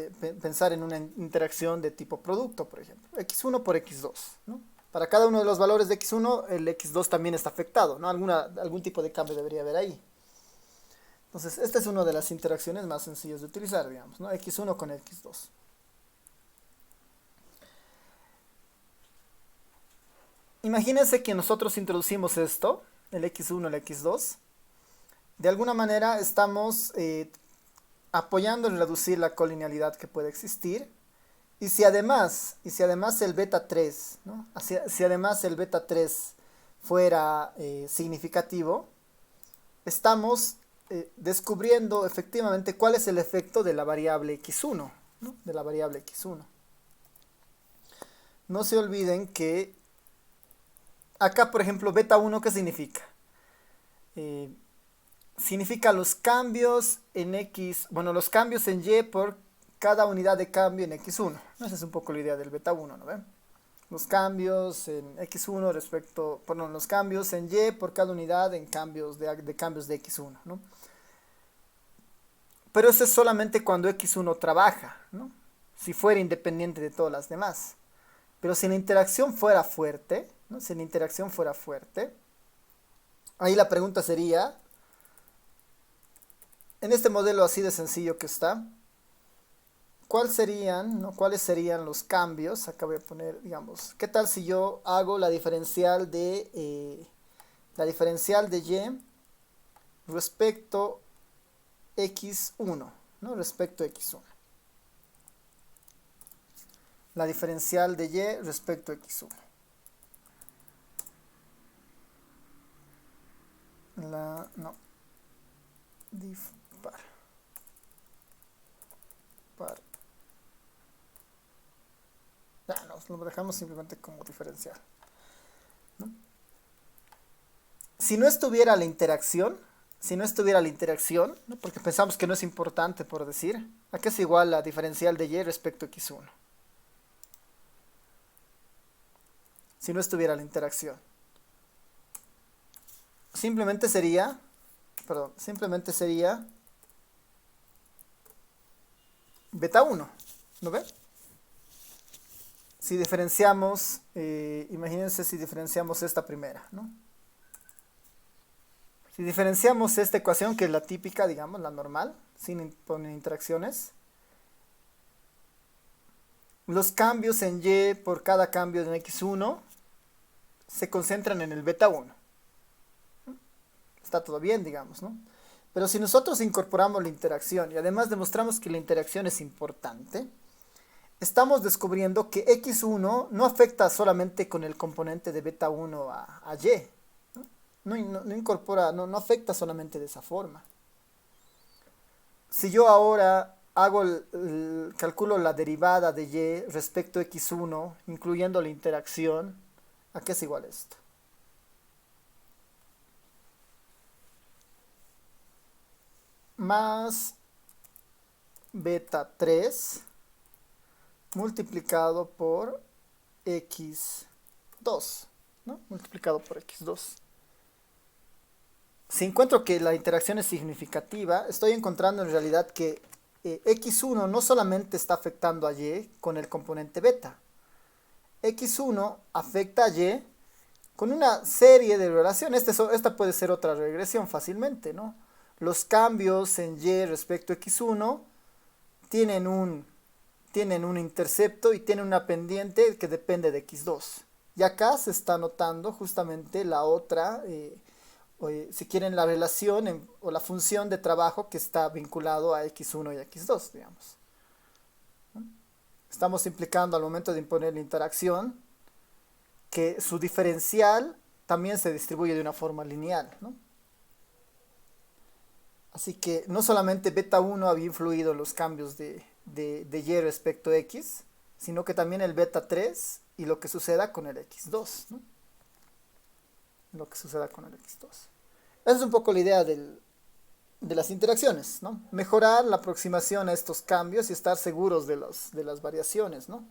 pensar en una interacción de tipo producto, por ejemplo, x1 por x2, ¿no? Para cada uno de los valores de x1, el x2 también está afectado, ¿no? Algún tipo de cambio debería haber ahí. Entonces, esta es una de las interacciones más sencillas de utilizar, digamos, ¿no? x1 con x2. Imagínense que nosotros introducimos esto, el x1, el x2. De alguna manera estamos apoyando en reducir la colinealidad que puede existir. Y si además el beta 3, ¿no? Si además el beta 3 fuera significativo, estamos descubriendo efectivamente cuál es el efecto de la variable x1, ¿no? De la variable x1. No se olviden que acá, por ejemplo, beta 1, ¿qué significa? Significa los cambios en X, bueno, los cambios en Y por cada unidad de cambio en X1. Esa es un poco la idea del beta 1, ¿no ven? Los cambios en X1 respecto, bueno, los cambios en Y por cada unidad en cambios de cambios de X1, ¿no? Pero eso es solamente cuando X1 trabaja, ¿no? Si fuera independiente de todas las demás. Pero si la interacción fuera fuerte, ¿no? Si la interacción fuera fuerte, ahí la pregunta sería, en este modelo así de sencillo que está, ¿cuáles serían los cambios? Acá voy a poner, digamos, ¿qué tal si yo hago la diferencial de Y respecto x1, ¿no? Respecto a x1. La diferencial de Y respecto a x1. Par. Ya, lo dejamos simplemente como diferencial, ¿no? Si no estuviera la interacción, ¿no? Porque pensamos que no es importante por decir, ¿a qué es igual la diferencial de Y respecto a x1? Si no estuviera la interacción. Simplemente sería beta 1, ¿no ve? Si diferenciamos, imagínense si diferenciamos esta primera, ¿no? Si diferenciamos esta ecuación, que es la típica, digamos, la normal, sin poner interacciones, los cambios en Y por cada cambio en x1 se concentran en el beta 1. Está todo bien, digamos, ¿no? Pero si nosotros incorporamos la interacción y además demostramos que la interacción es importante, estamos descubriendo que x1 no afecta solamente con el componente de beta 1 a Y. No afecta solamente de esa forma. Si yo ahora calculo la derivada de Y respecto a x1, incluyendo la interacción, ¿a qué es igual esto? Más beta 3 multiplicado por x2, ¿no? Multiplicado por x2. Si encuentro que la interacción es significativa, estoy encontrando en realidad que x1 no solamente está afectando a Y con el componente beta, X1 afecta a Y con una serie de relaciones. Esta puede ser otra regresión fácilmente, ¿no? Los cambios en Y respecto a X1 tienen un intercepto y tienen una pendiente que depende de X2. Y acá se está notando justamente la otra, si quieren, la relación o la función de trabajo que está vinculado a X1 y X2, digamos. Estamos implicando al momento de imponer la interacción que su diferencial también se distribuye de una forma lineal, ¿no? Así que no solamente beta 1 había influido en los cambios de Y respecto a X, sino que también el beta 3 y lo que suceda con el X2, ¿no? Lo que suceda con el X2. Esa es un poco la idea de las interacciones, ¿no? Mejorar la aproximación a estos cambios y estar seguros de las variaciones, ¿no?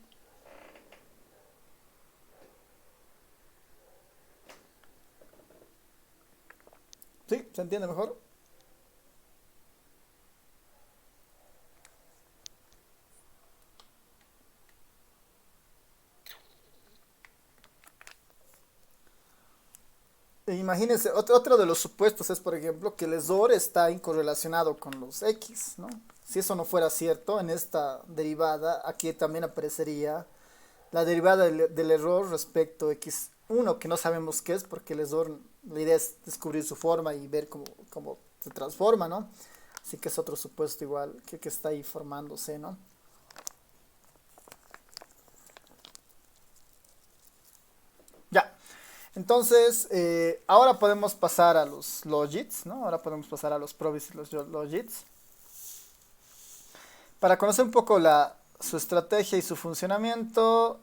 ¿Sí? ¿Se entiende mejor? Imagínense, otro de los supuestos es, por ejemplo, que el ESOR está incorrelacionado con los X, ¿no? Si eso no fuera cierto, en esta derivada, aquí también aparecería la derivada del error respecto a X1, que no sabemos qué es, porque el ESOR, la idea es descubrir su forma y ver cómo se transforma, ¿no? Así que es otro supuesto igual que está ahí formándose, ¿no? Ya. Entonces, ahora podemos pasar a los logits, ¿no? Ahora podemos pasar a los probits y los logits. Para conocer un poco su estrategia y su funcionamiento,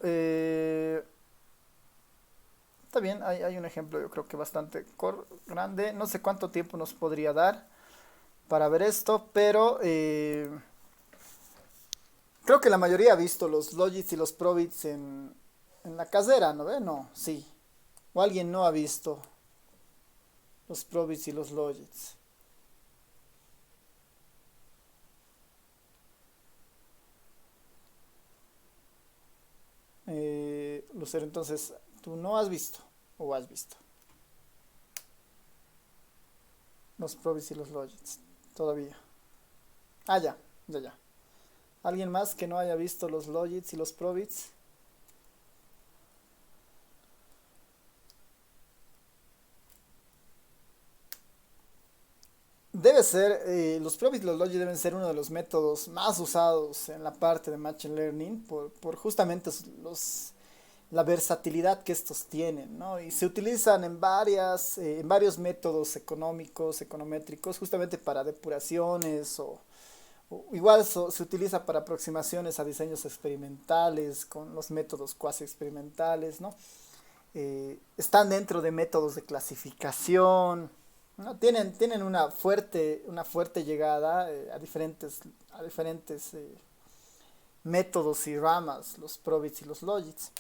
está bien, hay un ejemplo yo creo que bastante grande. No sé cuánto tiempo nos podría dar para ver esto, pero creo que la mayoría ha visto los logits y los probits en la casera, ¿no ve? No, sí. O alguien no ha visto los probits y los logits. Lucero, entonces, tú no has visto o has visto los probits y los logits todavía. Ah, ya, ya, ya. ¿Alguien más que no haya visto los logits y los probits? Debe ser, los probits y los logits deben ser uno de los métodos más usados en la parte de Machine Learning por justamente la versatilidad que estos tienen, ¿no? Y se utilizan en varios métodos económicos, econométricos, justamente para depuraciones o igual se utiliza para aproximaciones a diseños experimentales con los métodos cuasi experimentales, ¿no? Están dentro de métodos de clasificación, ¿no? Tienen una fuerte llegada a diferentes métodos y ramas, los probits y los logits.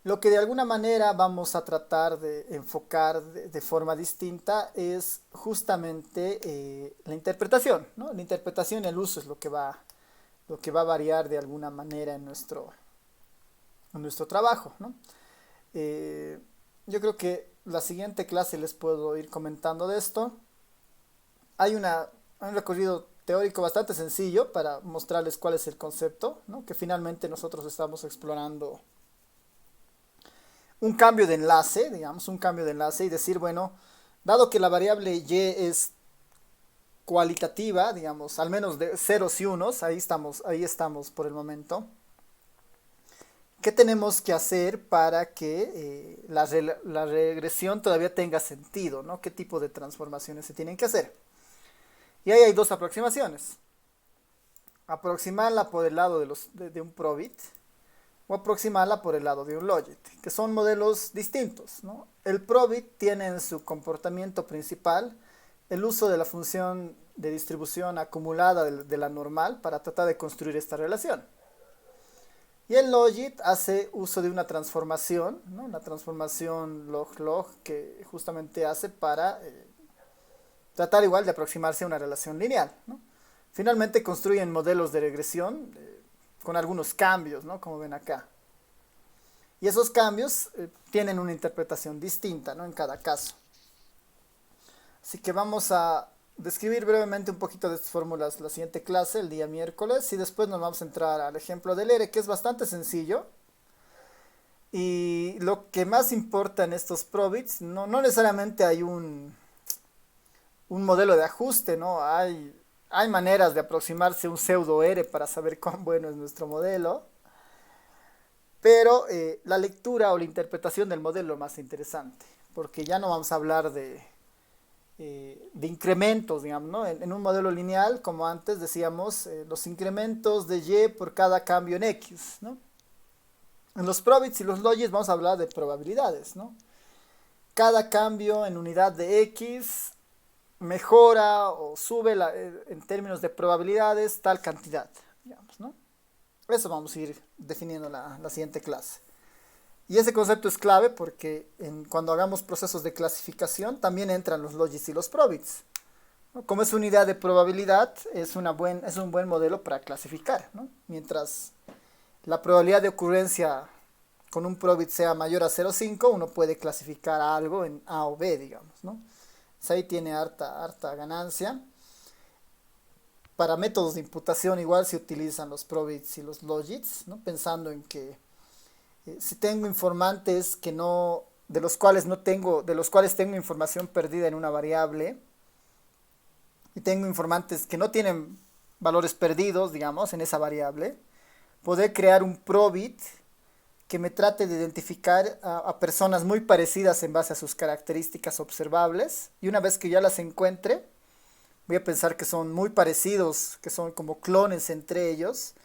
Lo que de alguna manera vamos a tratar de enfocar de forma distinta es justamente la interpretación, ¿no? La interpretación y el uso es lo que va a variar de alguna manera en nuestro trabajo, ¿no? Eh, yo creo que la siguiente clase les puedo ir comentando de esto. Hay un recorrido teórico bastante sencillo para mostrarles cuál es el concepto, ¿no? Que finalmente nosotros estamos explorando un cambio de enlace, digamos, un cambio de enlace y decir, bueno, dado que la variable y es cualitativa, digamos, al menos de ceros y unos, ahí estamos por el momento. ¿Qué tenemos que hacer para que la regresión todavía tenga sentido, ¿no? ¿Qué tipo de transformaciones se tienen que hacer? Y ahí hay dos aproximaciones. Aproximarla por el lado de un probit o aproximarla por el lado de un logit, que son modelos distintos, ¿no? El probit tiene en su comportamiento principal el uso de la función de distribución acumulada de la normal para tratar de construir esta relación. Y el logit hace uso de una transformación, ¿no? Una transformación log-log que justamente hace para tratar igual de aproximarse a una relación lineal, ¿no? Finalmente construyen modelos de regresión con algunos cambios, ¿no? Como ven acá. Y esos cambios tienen una interpretación distinta, ¿no? En cada caso. Así que vamos a describir brevemente un poquito de estas fórmulas la siguiente clase, el día miércoles, y después nos vamos a entrar al ejemplo del ERE, que es bastante sencillo. Y lo que más importa en estos probits, no necesariamente hay un modelo de ajuste, ¿no? Hay maneras de aproximarse a un pseudo ERE para saber cuán bueno es nuestro modelo, pero la lectura o la interpretación del modelo es lo más interesante, porque ya no vamos a hablar de incrementos, digamos, ¿no? En un modelo lineal, como antes decíamos, los incrementos de y por cada cambio en x, ¿no? En los probits y los logits vamos a hablar de probabilidades, ¿no? Cada cambio en unidad de x mejora o sube en términos de probabilidades tal cantidad, digamos, ¿no? Eso vamos a ir definiendo la siguiente clase. Y ese concepto es clave porque cuando hagamos procesos de clasificación también entran los logits y los probits, ¿no? Como es unidad de probabilidad, es un buen modelo para clasificar, ¿no? Mientras la probabilidad de ocurrencia con un probit sea mayor a 0,5, uno puede clasificar algo en A o B, digamos, ¿no? Pues ahí tiene harta ganancia. Para métodos de imputación igual se utilizan los probits y los logits, ¿no? Pensando en que si tengo informantes que no, de los cuales tengo información perdida en una variable, y tengo informantes que no tienen valores perdidos, digamos, en esa variable, poder crear un probit que me trate de identificar a personas muy parecidas en base a sus características observables, y una vez que ya las encuentre, voy a pensar que son muy parecidos, que son como clones entre ellos,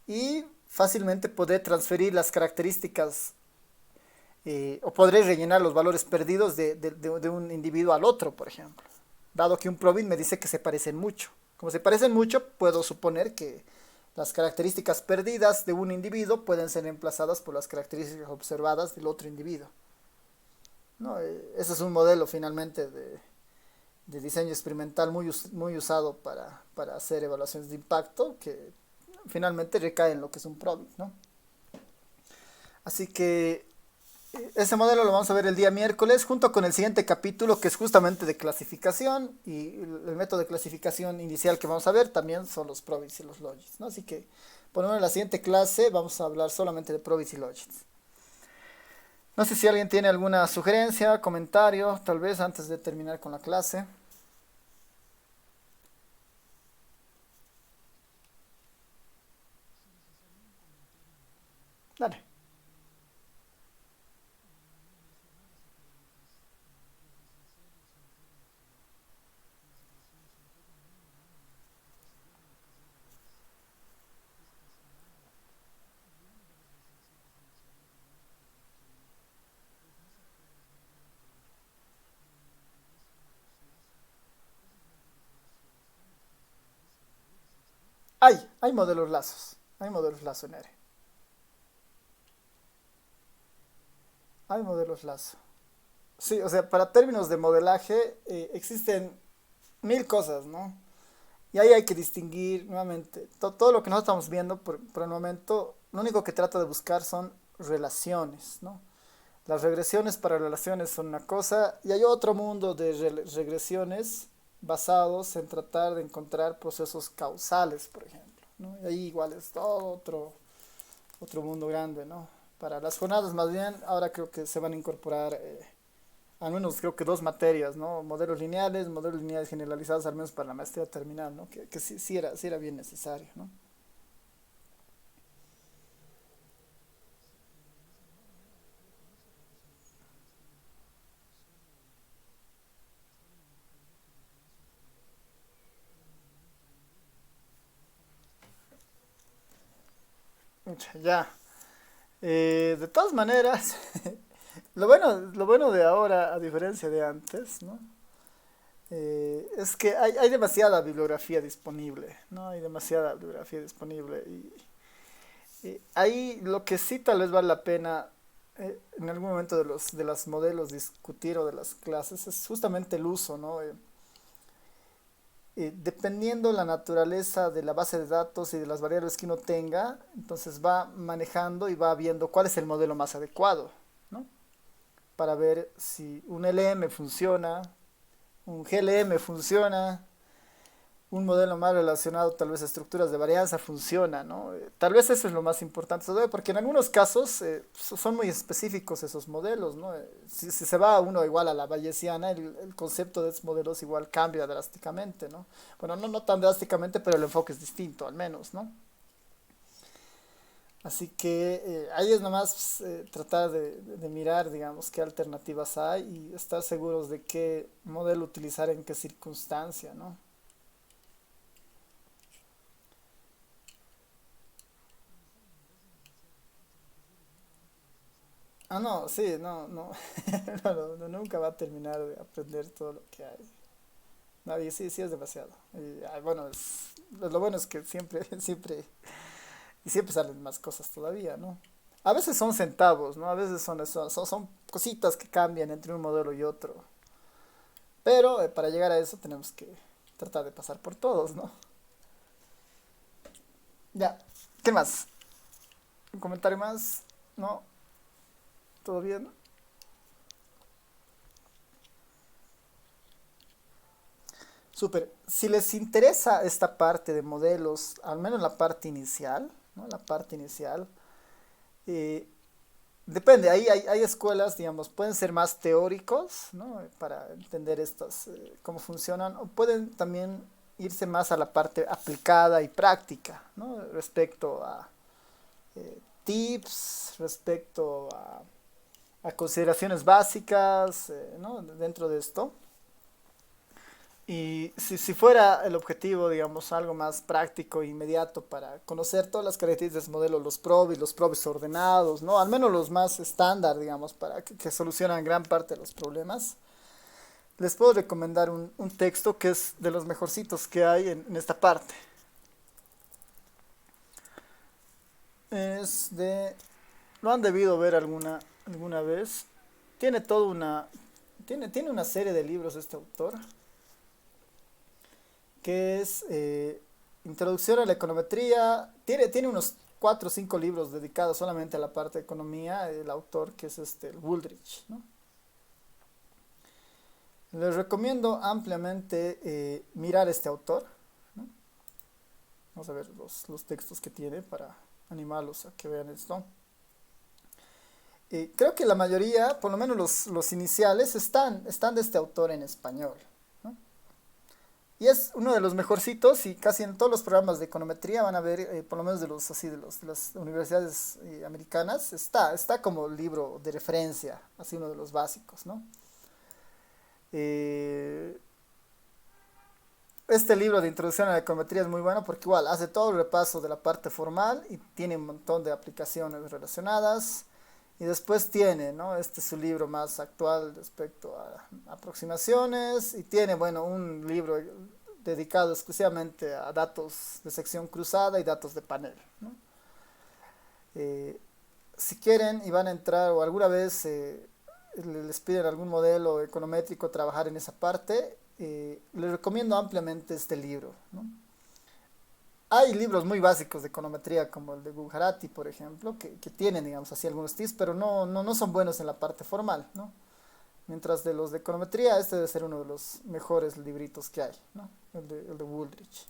y fácilmente poder transferir las características o podré rellenar los valores perdidos de un individuo al otro, por ejemplo. Dado que un probit me dice que se parecen mucho. Como se parecen mucho, puedo suponer que las características perdidas de un individuo pueden ser reemplazadas por las características observadas del otro individuo, ¿no? Ese es un modelo finalmente de diseño experimental muy usado para hacer evaluaciones de impacto que finalmente recae en lo que es un probit, ¿no? Así que ese modelo lo vamos a ver el día miércoles junto con el siguiente capítulo que es justamente de clasificación, y el método de clasificación inicial que vamos a ver también son los probits y los logits, ¿no? Así que por lo menos en la siguiente clase vamos a hablar solamente de probits y logits. No sé si alguien tiene alguna sugerencia, comentario, tal vez antes de terminar con la clase. Dale. Hay modelos lazos. Hay modelos lazo en R. Hay modelos lazo. Sí, o sea, para términos de modelaje existen mil cosas, ¿no? Y ahí hay que distinguir nuevamente todo lo que nosotros estamos viendo por el momento. Lo único que trata de buscar son relaciones, ¿no? Las regresiones para relaciones son una cosa y hay otro mundo de regresiones basados en tratar de encontrar procesos causales, por ejemplo, ¿no? Y ahí igual es todo otro mundo grande, ¿no? Para las jornadas más bien, ahora creo que se van a incorporar al menos creo que dos materias, ¿no? Modelos lineales generalizados, al menos para la maestría terminal, ¿no? Que sí, sí era bien necesario, ¿no? Mucha, ya. De todas maneras, lo bueno de ahora, a diferencia de antes, ¿no? Es que hay demasiada bibliografía disponible, ¿no? Hay demasiada bibliografía disponible. Y ahí lo que sí tal vez vale la pena en algún momento de los modelos discutir o de las clases es justamente el uso, ¿no? dependiendo la naturaleza de la base de datos y de las variables que uno tenga, entonces va manejando y va viendo cuál es el modelo más adecuado, ¿no? Para ver si un LM funciona, un GLM funciona, un modelo más relacionado tal vez a estructuras de varianza funciona, ¿no? Tal vez eso es lo más importante todavía, porque en algunos casos son muy específicos esos modelos, ¿no? Si se va uno igual a la bayesiana, el concepto de esos modelos igual cambia drásticamente, ¿no? Bueno, no tan drásticamente, pero el enfoque es distinto, al menos, ¿no? Así que ahí es nomás tratar de mirar, digamos, qué alternativas hay y estar seguros de qué modelo utilizar en qué circunstancia, ¿no? Ah, no, sí, no, nunca va a terminar de aprender todo lo que hay. No, y sí, sí es demasiado. Y, bueno, lo bueno es que siempre, y siempre salen más cosas todavía, ¿no? A veces son centavos, ¿no? A veces son cositas que cambian entre un modelo y otro. Pero para llegar a eso tenemos que tratar de pasar por todos, ¿no? Ya, ¿qué más? ¿Un comentario más? ¿No? ¿Todo bien? Súper. Si les interesa esta parte de modelos, al menos la parte inicial, ¿no? La parte inicial, eh, depende, ahí hay escuelas, digamos, pueden ser más teóricos, ¿no? Para entender estas, cómo funcionan, o pueden también irse más a la parte aplicada y práctica, ¿no? Respecto a tips, respecto a consideraciones básicas, ¿no? Dentro de esto. Y si fuera el objetivo, digamos, algo más práctico e inmediato para conocer todas las características del modelo, los probis ordenados, ¿no? Al menos los más estándar, digamos, para que solucionan gran parte de los problemas, les puedo recomendar un texto que es de los mejorcitos que hay en esta parte. Es de... Lo han debido ver alguna vez. Tiene toda una... Tiene una serie de libros este autor que es Introducción a la Econometría. Tiene unos 4 o 5 libros dedicados solamente a la parte de economía, el autor que es el Wooldridge, ¿no? Les recomiendo ampliamente mirar este autor, ¿no? Vamos a ver los textos que tiene para animarlos a que vean esto. Creo que la mayoría, por lo menos los iniciales, están de este autor en español, ¿no? Y es uno de los mejorcitos y casi en todos los programas de econometría van a ver, por lo menos de los así de las universidades americanas, está como libro de referencia, así uno de los básicos, ¿no? Eh, este libro de introducción a la econometría es muy bueno porque igual hace todo el repaso de la parte formal y tiene un montón de aplicaciones relacionadas. Y después tiene, ¿no? Este es su libro más actual respecto a aproximaciones y tiene, bueno, un libro dedicado exclusivamente a datos de sección cruzada y datos de panel, ¿no? Eh, si quieren y van a entrar o alguna vez les piden algún modelo econométrico trabajar en esa parte, les recomiendo ampliamente este libro, ¿no? Hay libros muy básicos de econometría como el de Gujarati, por ejemplo, que tienen, digamos así, algunos tips, pero no son buenos en la parte formal, ¿no? Mientras de los de econometría, este debe ser uno de los mejores libritos que hay, ¿no? El de Wooldridge.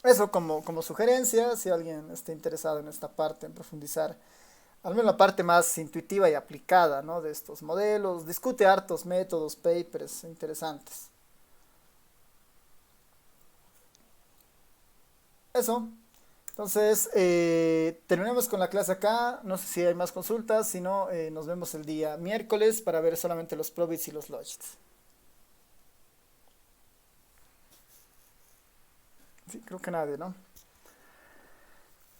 Eso como sugerencia, si alguien está interesado en esta parte, en profundizar, al menos la parte más intuitiva y aplicada, ¿no? De estos modelos, discute hartos métodos, papers interesantes. Eso. Entonces, terminamos con la clase acá. No sé si hay más consultas. Si no, nos vemos el día miércoles para ver solamente los probits y los logits. Sí, creo que nadie, ¿no?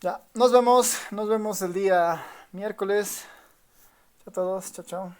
Ya, nos vemos el día miércoles. Chao a todos, chao, chao.